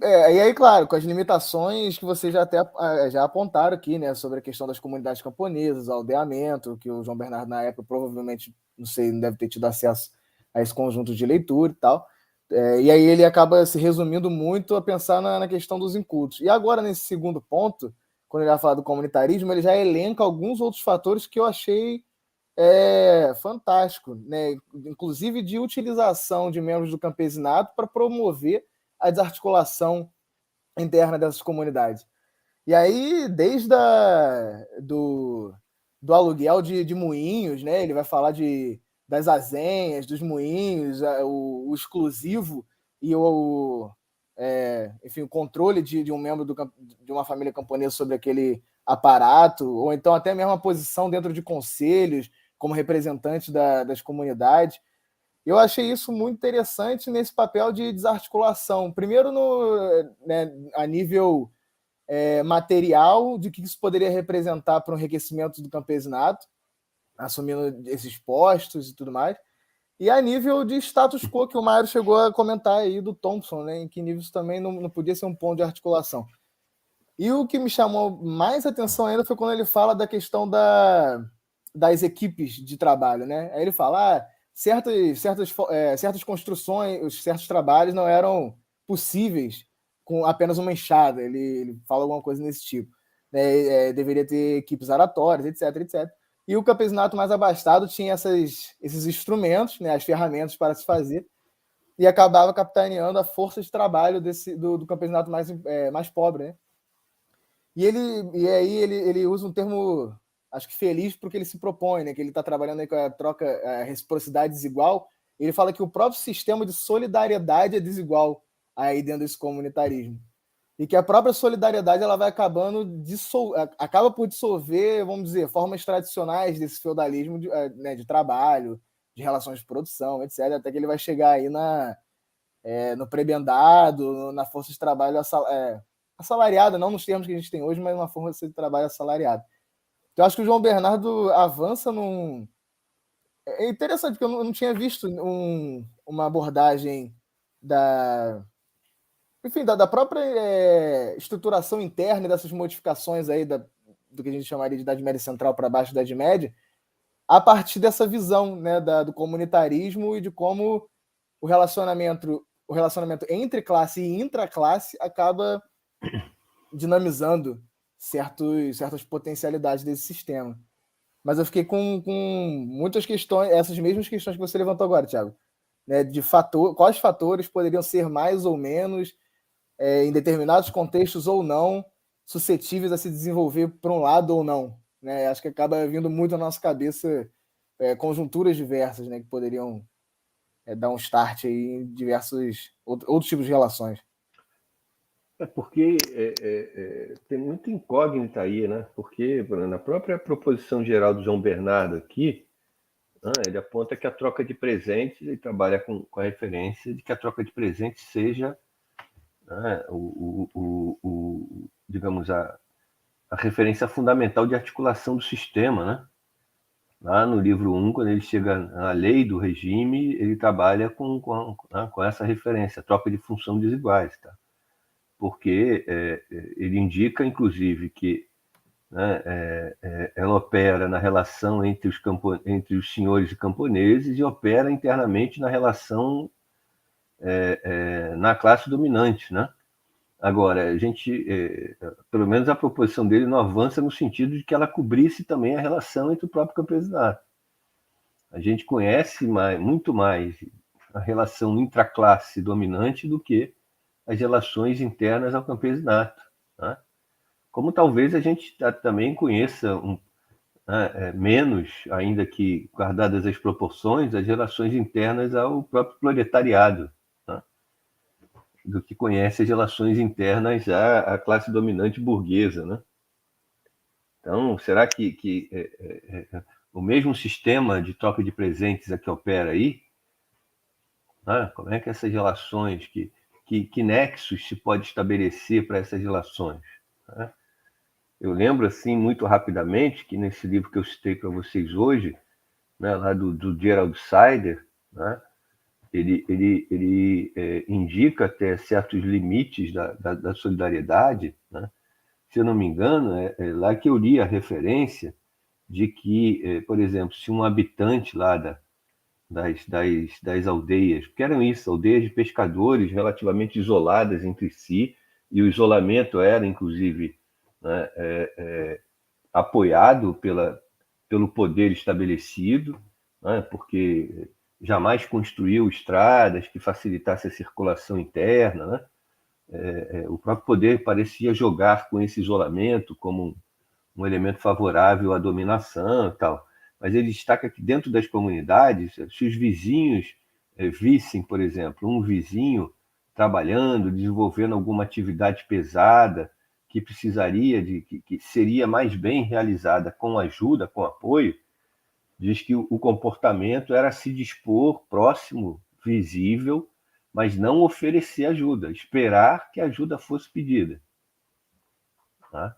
e aí, claro, com as limitações que vocês já apontaram aqui, né, sobre a questão das comunidades camponesas, o aldeamento, que o João Bernardo, na época, provavelmente, não sei, não deve ter tido acesso a esse conjunto de leitura e tal. E aí ele acaba se resumindo muito a pensar na questão dos incultos. E agora, nesse segundo ponto, quando ele vai falar do comunitarismo, ele já elenca alguns outros fatores que eu achei fantástico, né? Inclusive de utilização de membros do campesinato para promover a desarticulação interna dessas comunidades. E aí, desde do aluguel de moinhos, né? Ele vai falar das azenhas, dos moinhos, o exclusivo e enfim, o controle de um membro de uma família camponesa sobre aquele aparato, ou então até mesmo a posição dentro de conselhos, como representante das comunidades. Eu achei isso muito interessante nesse papel de desarticulação. Primeiro, né, a nível material, de que isso poderia representar para um enriquecimento do campesinato, assumindo esses postos e tudo mais. E a nível de status quo, que o Mário chegou a comentar aí do Thompson, né, em que nível isso também não podia ser um ponto de articulação. E o que me chamou mais atenção ainda foi quando ele fala da questão das equipes de trabalho, né? Aí ele fala, certas construções, certos trabalhos não eram possíveis com apenas uma enxada. Ele fala alguma coisa nesse tipo. Né? Deveria ter equipes aratórias, etc, etc. E o campesinato mais abastado tinha esses instrumentos, né, as ferramentas para se fazer, e acabava capitaneando a força de trabalho do campesinato mais pobre, né? E aí ele usa um termo, acho que feliz, porque ele se propõe, né? Que ele está trabalhando aí com a troca, a reciprocidade desigual. Ele fala que o próprio sistema de solidariedade é desigual aí dentro desse comunitarismo. E que a própria solidariedade ela vai acaba por dissolver, vamos dizer, formas tradicionais desse feudalismo de trabalho, de relações de produção, etc. Até que ele vai chegar aí no prebendado, na força de trabalho assalariada, não nos termos que a gente tem hoje, mas uma força de trabalho assalariada. Então, eu acho que o João Bernardo avança num... É interessante, porque eu não tinha visto uma abordagem da própria estruturação interna dessas modificações aí do que a gente chamaria de Idade Média Central para baixo da Idade Média, a partir dessa visão, né, do comunitarismo e de como o relacionamento entre classe e intraclasse acaba dinamizando certas potencialidades desse sistema. Mas eu fiquei com muitas questões, essas mesmas questões que você levantou agora, Thiago. Né, quais fatores poderiam ser mais ou menos, em determinados contextos ou não, suscetíveis a se desenvolver por um lado ou não. Né? Acho que acaba vindo muito na nossa cabeça conjunturas diversas, né, que poderiam dar um start aí em diversos outros tipos de relações. Porque tem muita incógnita aí, né? Porque na própria proposição geral do João Bernardo aqui, ele aponta que a troca de presentes, ele trabalha com a referência de que a troca de presentes seja, né, digamos, a referência fundamental de articulação do sistema, né? Lá no livro 1, quando ele chega na lei do regime, ele trabalha com essa referência, a troca de função desiguais, tá? Porque ele indica, inclusive, que, né, ela opera na relação entre os senhores e camponeses e opera internamente na relação na classe dominante, né? Agora, a gente, pelo menos a proposição dele não avança no sentido de que ela cobrisse também a relação entre o próprio campesinato. A gente conhece muito mais a relação intraclasse dominante do que as relações internas ao campesinato. Né? Como talvez a gente também conheça menos, ainda que guardadas as proporções, as relações internas ao próprio proletariado, né? Do que conhece as relações internas à classe dominante burguesa. Né? Então, será que o mesmo sistema de troca de presentes que opera aí, né? Como é que essas relações, que nexos se pode estabelecer para essas relações? Né? Eu lembro, assim, muito rapidamente, que nesse livro que eu citei para vocês hoje, né, lá do Gerald Sider, né, ele indica até certos limites da solidariedade, né? Se eu não me engano, é lá que eu li a referência de que, por exemplo, se um habitante lá das aldeias, porque eram isso, aldeias de pescadores relativamente isoladas entre si, e o isolamento era, inclusive, né, apoiado pelo poder estabelecido, né, porque jamais construiu estradas que facilitassem a circulação interna, né? O próprio poder parecia jogar com esse isolamento como um elemento favorável à dominação e tal. Mas ele destaca que dentro das comunidades, se os vizinhos vissem, por exemplo, um vizinho trabalhando, desenvolvendo alguma atividade pesada que precisaria que seria mais bem realizada com ajuda, com apoio, diz que o comportamento era se dispor próximo, visível, mas não oferecer ajuda, esperar que a ajuda fosse pedida. Tá?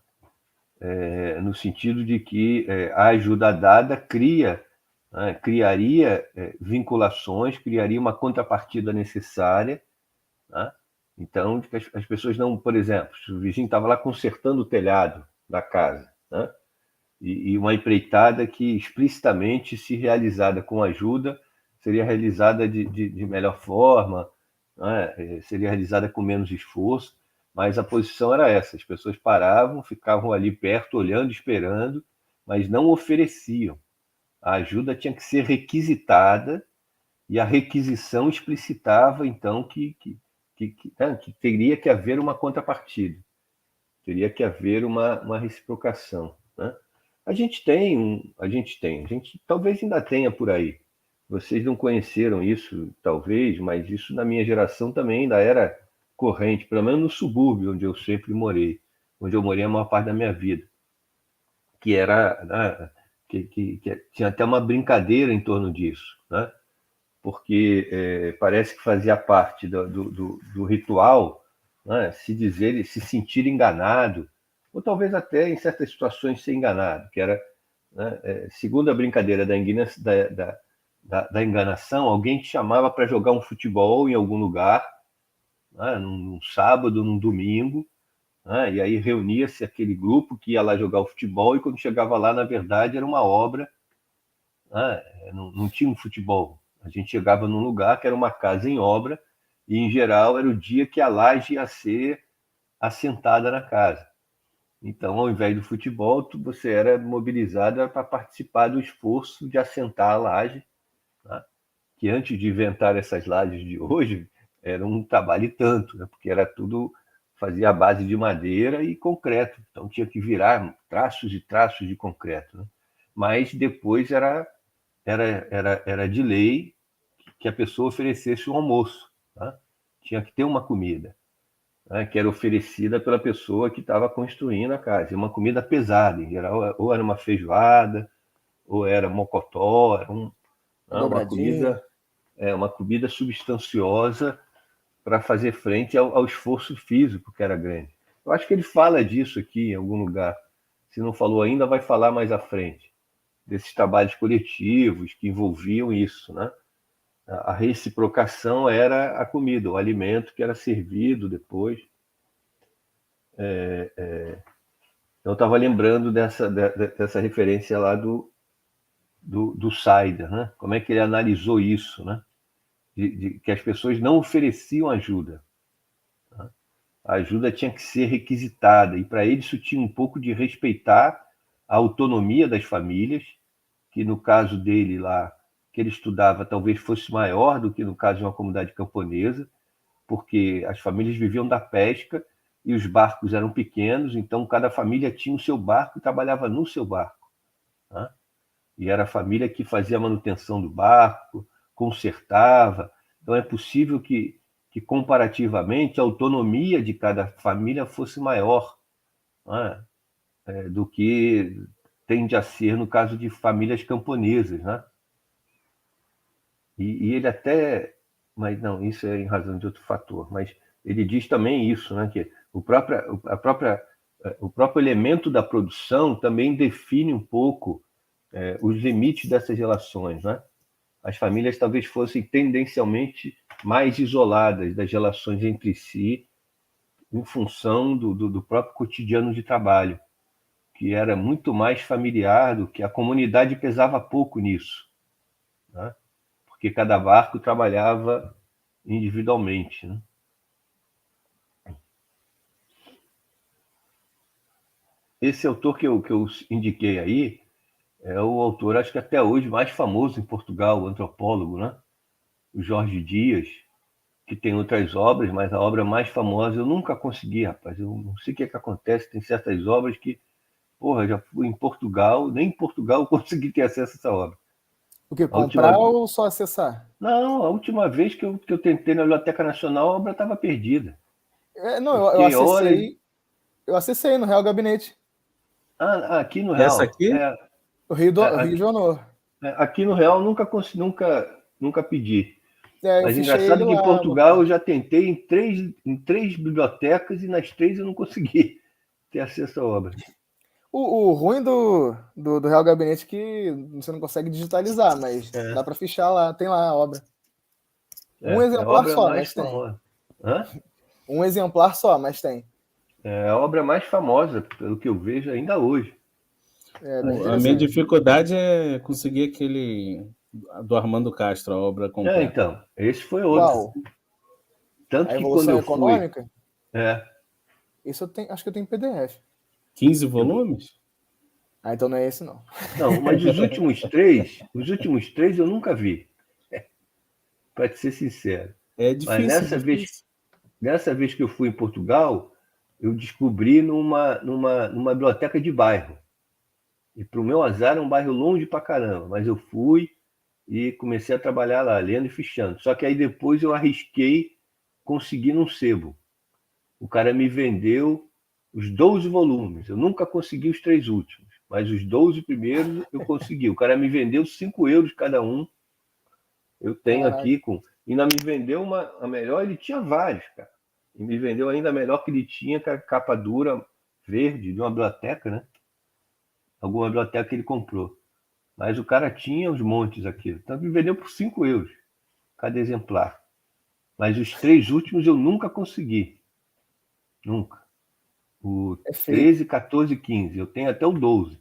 No sentido de que a ajuda dada criaria vinculações, criaria uma contrapartida necessária. Tá? Então, as pessoas não, por exemplo, se o vizinho estava lá consertando o telhado da casa, né? E uma empreitada que explicitamente, se realizada com ajuda, seria realizada de melhor forma, né? Seria realizada com menos esforço, mas a posição era essa: as pessoas paravam, ficavam ali perto, olhando, esperando, mas não ofereciam. A ajuda tinha que ser requisitada, e a requisição explicitava, então, que teria que haver uma contrapartida, teria que haver uma reciprocação, né? A gente talvez ainda tenha por aí. Vocês não conheceram isso, talvez, mas isso na minha geração também ainda era corrente, pelo menos no subúrbio onde eu sempre morei, onde eu morei a maior parte da minha vida, que era, né, que tinha até uma brincadeira em torno disso, né? Porque parece que fazia parte do ritual, né, se dizer, se sentir enganado, ou talvez até em certas situações ser enganado, que era, né, segundo a brincadeira da enganação, alguém te chamava para jogar um futebol em algum lugar, né, num sábado, num domingo, né, e aí reunia-se aquele grupo que ia lá jogar o futebol, e quando chegava lá, na verdade, era uma obra, né, não tinha um futebol. A gente chegava num lugar que era uma casa em obra, e, em geral, era o dia que a laje ia ser assentada na casa. Então, ao invés do futebol, você era mobilizada para participar do esforço de assentar a laje, né? Que antes de inventar essas lajes de hoje, era um trabalho e tanto, né? Porque era tudo, fazia a base de madeira e concreto. Então, tinha que virar traços e traços de concreto, né? Mas depois era de lei que a pessoa oferecesse um almoço, tá? Tinha que ter uma comida, né, que era oferecida pela pessoa que estava construindo a casa. E uma comida pesada, em geral, ou era uma feijoada, ou era mocotó, era né, Dobradinha. uma comida substanciosa para fazer frente ao esforço físico que era grande. Eu acho que ele fala disso aqui em algum lugar. Se não falou ainda, vai falar mais à frente, desses trabalhos coletivos que envolviam isso, né? A reciprocação era a comida, o alimento que era servido depois. Eu estava lembrando dessa referência lá do Sider, né? Como é que ele analisou isso, né? Que as pessoas não ofereciam ajuda. Tá? A ajuda tinha que ser requisitada, e para ele isso tinha um pouco de respeitar a autonomia das famílias, que no caso dele lá, que ele estudava, talvez fosse maior do que no caso de uma comunidade camponesa, porque as famílias viviam da pesca e os barcos eram pequenos, então cada família tinha o seu barco e trabalhava no seu barco, tá? E era a família que fazia a manutenção do barco, consertava. Então é possível que comparativamente, a autonomia de cada família fosse maior, né, do que tende a ser no caso de famílias camponesas, né? E ele até, mas não, isso é em razão de outro fator, mas ele diz também isso, né, que o próprio elemento da produção também define um pouco os limites dessas relações, né? As famílias talvez fossem tendencialmente mais isoladas das relações entre si, em função do próprio cotidiano de trabalho, que era muito mais familiar, do que a comunidade pesava pouco nisso, né? Porque cada barco trabalhava individualmente, né? Esse autor que eu indiquei aí é o autor, acho que até hoje, mais famoso em Portugal, o antropólogo, né? O Jorge Dias, que tem outras obras, mas a obra mais famosa eu nunca consegui, rapaz. Eu não sei o que é que acontece, tem certas obras que, porra, já fui em Portugal, nem em Portugal eu consegui ter acesso a essa obra. O que, A última... comprar ou só acessar? Não, a última vez que eu tentei na Biblioteca Nacional, a obra estava perdida. Não, Eu eu fiquei horas... acessei no Real Gabinete. Aqui no Essa Real. aqui? O Rio Aqui, de Honor. aqui no Real nunca pedi. Eu Mas fichei engraçado ele que em lá. Portugal eu já tentei em três bibliotecas e nas três eu não consegui ter acesso à obra. O ruim do Real Gabinete é que você não consegue digitalizar, mas dá para fichar lá, tem lá a obra. Um É a exemplar obra só, mais mas tem. famosa. Hã? Um exemplar só, mas tem. É a obra mais famosa, pelo que eu vejo ainda hoje. É bem A minha interessante. dificuldade é conseguir aquele do Armando Castro, a obra completa. Então, esse foi outro. Qual? Tanto A que quando Evolução eu fui. Econômica? Isso eu tenho, acho que eu tenho em PDF. 15 volumes? Então não é esse, não. Não, mas os últimos três eu nunca vi. Para ser sincero. É Mas difícil, difícil. nessa vez que eu fui em Portugal, eu descobri numa biblioteca de bairro. E para o meu azar é um bairro longe pra caramba, mas eu fui e comecei a trabalhar lá, lendo e fichando. Só que aí depois eu arrisquei conseguir num sebo. O cara me vendeu os 12 volumes. Eu nunca consegui os 3 últimos, mas os 12 primeiros eu consegui. O cara me vendeu 5 euros cada um. Eu tenho aqui com. E ainda me vendeu a melhor, ele tinha vários, cara. E me vendeu ainda a melhor que ele tinha, com a capa dura, verde, de uma biblioteca, né? Alguma biblioteca que ele comprou. Mas o cara tinha os montes aqui. Então me vendeu por 5 euros cada exemplar. Mas os 3 últimos eu nunca consegui. Nunca. O 13, 14 e 15. Eu tenho até o 12.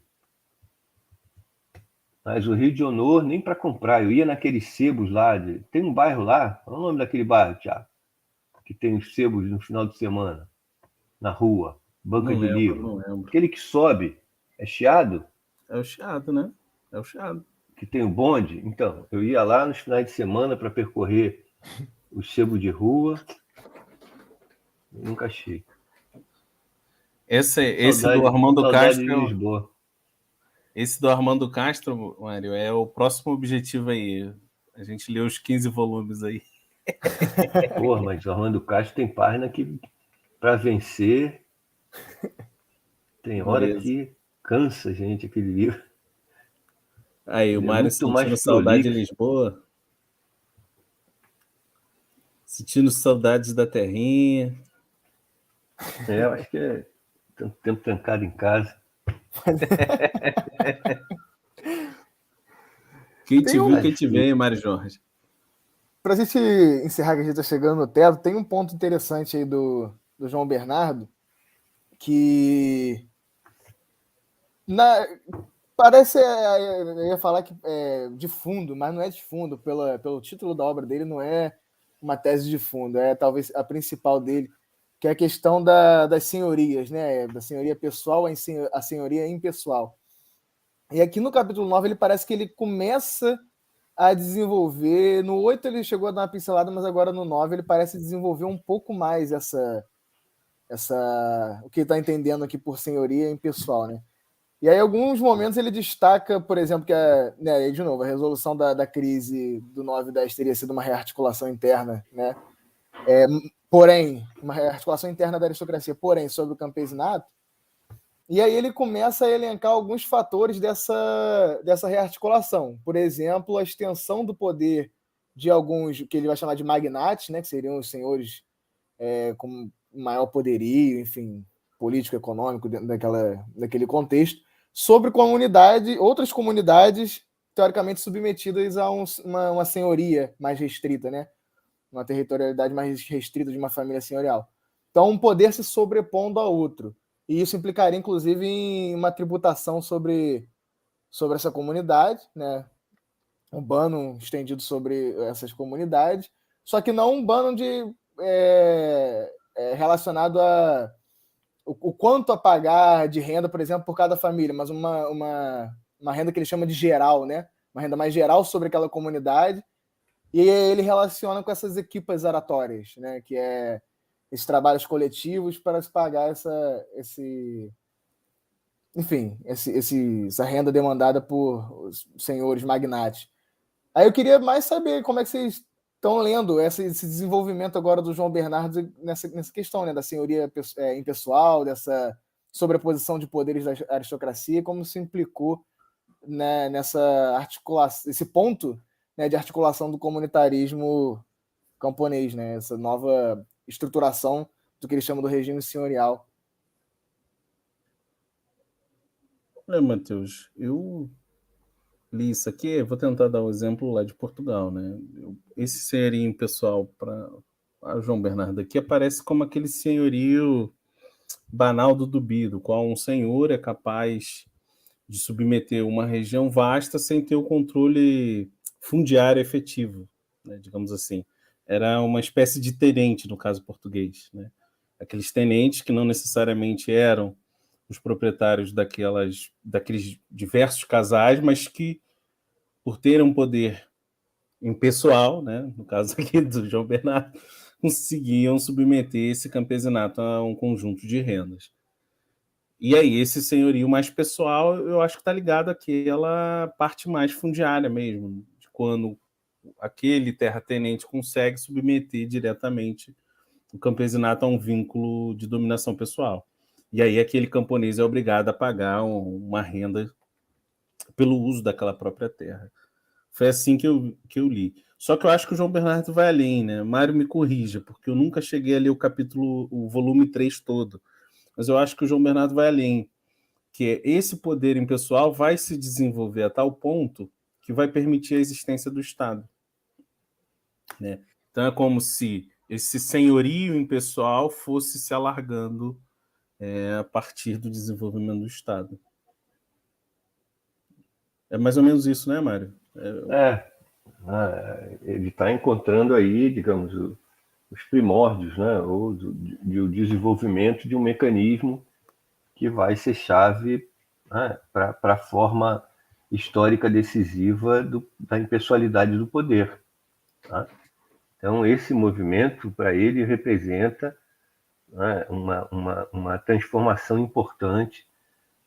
Mas o Rio de Honor, nem para comprar. Eu ia naqueles sebos lá. Tem um bairro lá. Qual é o nome daquele bairro, Thiago? Que tem os sebos no final de semana. Na rua. Banca Não de lembro, livro. não lembro. Aquele que sobe. É Chiado? É o Chiado, né? É o Chiado. Que tem o bonde. Então, eu ia lá nos finais de semana para percorrer os sebos de rua. Nunca achei. Esse do Armando Castro. De Lisboa. Esse do Armando Castro, Mário, é o próximo objetivo aí. A gente lê os 15 volumes aí. Porra, mas o Armando Castro tem página que, para vencer, tem hora que cansa, gente, aquele livro. Aí, o Mário sentindo saudade de Lisboa. Sentindo saudades da terrinha. Eu acho que é tanto tempo trancado em casa. Quem te viu, quem te vê, Mário Jorge. Para a gente encerrar, que a gente está chegando no teto, tem um ponto interessante aí do João Bernardo, que parece, eu ia falar que é de fundo, mas não é de fundo, pelo título da obra dele, não é uma tese de fundo, é talvez a principal dele, que é a questão das senhorias, né? Da senhoria pessoal a senhoria impessoal. E aqui no capítulo 9, ele parece que ele começa a desenvolver. No 8 ele chegou a dar uma pincelada, mas agora no 9 ele parece desenvolver um pouco mais o que ele está entendendo aqui por senhoria impessoal, né? E aí, em alguns momentos, ele destaca, por exemplo, que de novo, a resolução da crise do 9 e 10 teria sido uma rearticulação interna, né? Porém, uma rearticulação interna da aristocracia, porém, sobre o campesinato, E aí ele começa a elencar alguns fatores dessa rearticulação. Por exemplo, a extensão do poder de alguns, que ele vai chamar de magnates, né, que seriam os senhores com maior poderio, enfim, político, econômico, dentro daquele contexto, sobre outras comunidades teoricamente submetidas a uma senhoria mais restrita, né? Uma territorialidade mais restrita de uma família senhorial. Então, um poder se sobrepondo a outro. E isso implicaria, inclusive, em uma tributação sobre essa comunidade, né? Um bano estendido sobre essas comunidades, só que não um bano relacionado a o quanto a pagar de renda, por exemplo, por cada família, mas uma renda que ele chama de geral, né? Uma renda mais geral sobre aquela comunidade. E ele relaciona com essas equipas aratórias, né? Que é esses trabalhos coletivos para se pagar essa renda demandada por senhores magnates. Aí eu queria mais saber como é que vocês estão lendo esse desenvolvimento agora do João Bernardo nessa questão, né, da senhoria impessoal, dessa sobreposição de poderes da aristocracia, como se implicou, né, nessa articulação, esse ponto, né, de articulação do comunitarismo camponês, né, essa nova estruturação do que eles chamam do regime senhorial. Olha, Matheus, eu li isso aqui, vou tentar dar o exemplo lá de Portugal, né? Esse senhorio pessoal para João Bernardo aqui aparece como aquele senhorio banal do Dubido, qual um senhor é capaz de submeter uma região vasta sem ter o controle fundiário efetivo, né, digamos assim. Era uma espécie de tenente, no caso português, né? Aqueles tenentes que não necessariamente eram os proprietários daqueles diversos casais, mas que, por terem um poder impessoal, né, no caso aqui do João Bernardo, conseguiam submeter esse campesinato a um conjunto de rendas. E aí, esse senhorio mais pessoal, eu acho que está ligado àquela parte mais fundiária mesmo, de quando aquele terratenente consegue submeter diretamente o campesinato a um vínculo de dominação pessoal. E aí aquele camponês é obrigado a pagar uma renda pelo uso daquela própria terra. Foi assim que eu li. Só que eu acho que o João Bernardo vai além, né? Mário me corrija, porque eu nunca cheguei a ler o volume 3 todo. Mas eu acho que o João Bernardo vai além, que é esse poder impessoal vai se desenvolver a tal ponto que vai permitir a existência do Estado, né? Então é como se esse senhorio impessoal fosse se alargando a partir do desenvolvimento do Estado. É mais ou menos isso, né, Mário? Ele está encontrando aí, digamos, os primórdios, né, ou do desenvolvimento de um mecanismo que vai ser chave, né, para a forma histórica decisiva da impessoalidade do poder. Tá? Então, esse movimento, para ele, representa, né, uma transformação importante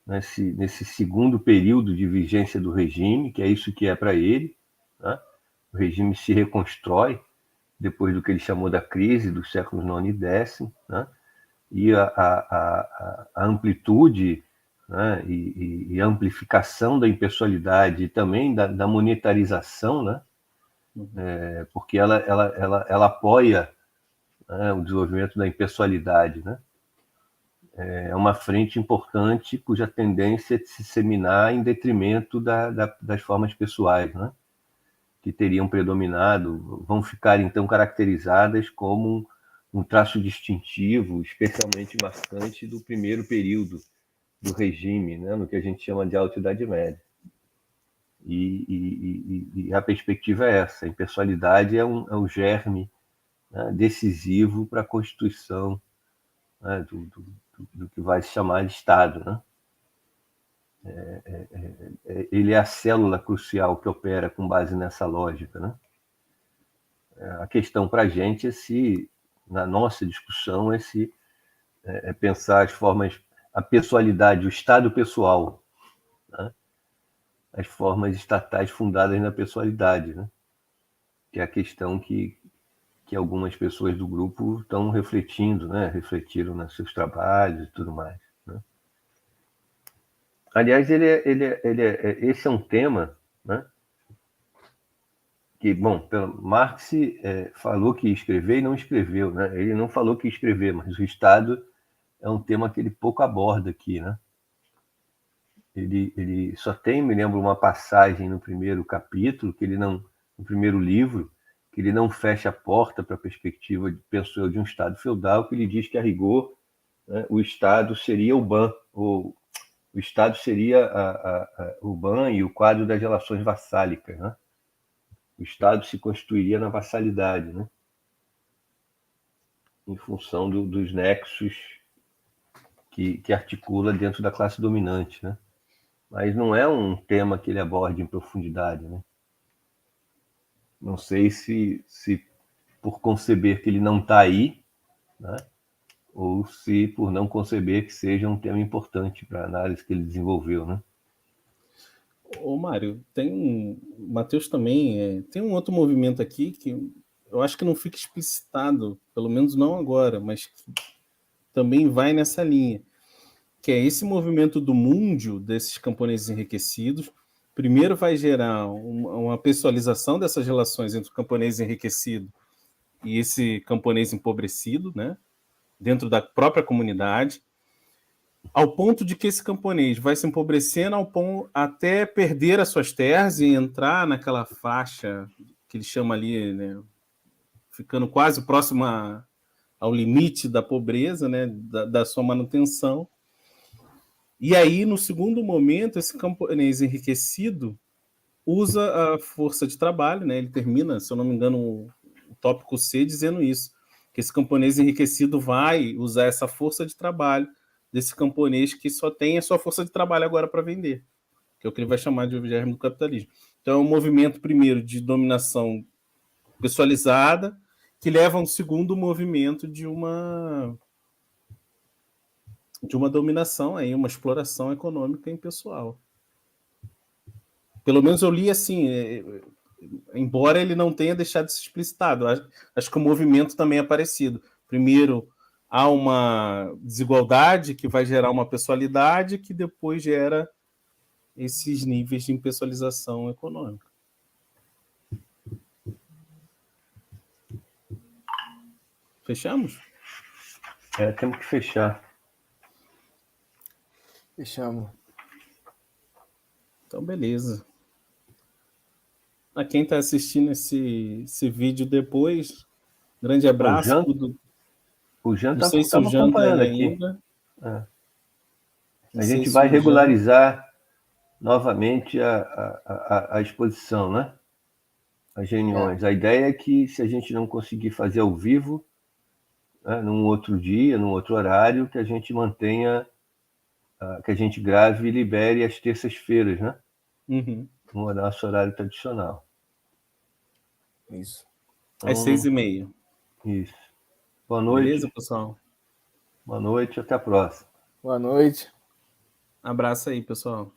nesse segundo período de vigência do regime, que é isso que é para ele. Né? O regime se reconstrói depois do que ele chamou da crise dos séculos IX e X, né? E a amplitude, né, e a amplificação da impessoalidade e também da monetarização, né? Porque ela apoia, né, o desenvolvimento da impessoalidade, né? É uma frente importante cuja tendência é de se disseminar em detrimento das formas pessoais, né? Que teriam predominado, vão ficar então caracterizadas como um traço distintivo, especialmente marcante do primeiro período do regime, né? No que a gente chama de Alta Idade Média. E a perspectiva é essa: a impessoalidade é um germe, né, decisivo para a constituição, né, do que vai se chamar de Estado, né? Ele é a célula crucial que opera com base nessa lógica, né? A questão para a gente é se, na nossa discussão, é pensar as formas, a pessoalidade, o Estado pessoal, né? As formas estatais fundadas na pessoalidade, né? Que é a questão que algumas pessoas do grupo estão refletindo, né? Refletiram nos seus trabalhos e tudo mais, né? Aliás, esse é um tema, né? Que, bom, Marx falou que ia escrever e não escreveu, né? Ele não falou que ia escrever, mas o Estado é um tema que ele pouco aborda aqui, né? Ele só tem, me lembro, uma passagem no primeiro capítulo, no primeiro livro, que ele não fecha a porta para a perspectiva, penso eu, de um Estado feudal, que ele diz que, a rigor, né, o Estado seria o BAN, ou o Estado seria o BAN e o quadro das relações vassálicas, né? O Estado se constituiria na vassalidade, né? Em função dos nexos que articula dentro da classe dominante, né? Mas não é um tema que ele aborde em profundidade, né? Não sei se por conceber que ele não está aí, né? Ou se por não conceber que seja um tema importante para a análise que ele desenvolveu, né? Ô, Mário, o Matheus também, tem um outro movimento aqui que eu acho que não fica explicitado, pelo menos não agora, mas que também vai nessa linha, que é esse movimento do múndio desses camponeses enriquecidos. Primeiro vai gerar uma pessoalização dessas relações entre o camponês enriquecido e esse camponês empobrecido, né, dentro da própria comunidade, ao ponto de que esse camponês vai se empobrecendo até perder as suas terras e entrar naquela faixa que ele chama ali, né, ficando quase próximo ao limite da pobreza, né, da sua manutenção. E aí, no segundo momento, esse camponês enriquecido usa a força de trabalho, né? Ele termina, se eu não me engano, o tópico C dizendo isso, que esse camponês enriquecido vai usar essa força de trabalho desse camponês que só tem a sua força de trabalho agora para vender, que é o que ele vai chamar de germe do capitalismo. Então é um movimento, primeiro, de dominação pessoalizada, que leva a um segundo movimento de uma dominação, aí, uma exploração econômica impessoal. Pelo menos eu li assim, embora ele não tenha deixado de ser explicitado, acho que o movimento também é parecido. Primeiro, há uma desigualdade que vai gerar uma pessoalidade que depois gera esses níveis de impessoalização econômica. Fechamos? Temos que fechar. Fechamos. Então, beleza. A quem está assistindo esse vídeo depois, grande abraço. O Jean não sei se o Jean está aí ainda. A gente vai regularizar novamente a exposição, né? As reuniões. A ideia é que, se a gente não conseguir fazer ao vivo, né, num outro dia, num outro horário, que a gente mantenha, que a gente grave e libere às terças-feiras, né? Uhum. No nosso horário tradicional. Isso. Então, às 6h30. Isso. Boa noite. Beleza, pessoal? Boa noite, até a próxima. Boa noite. Abraço aí, pessoal.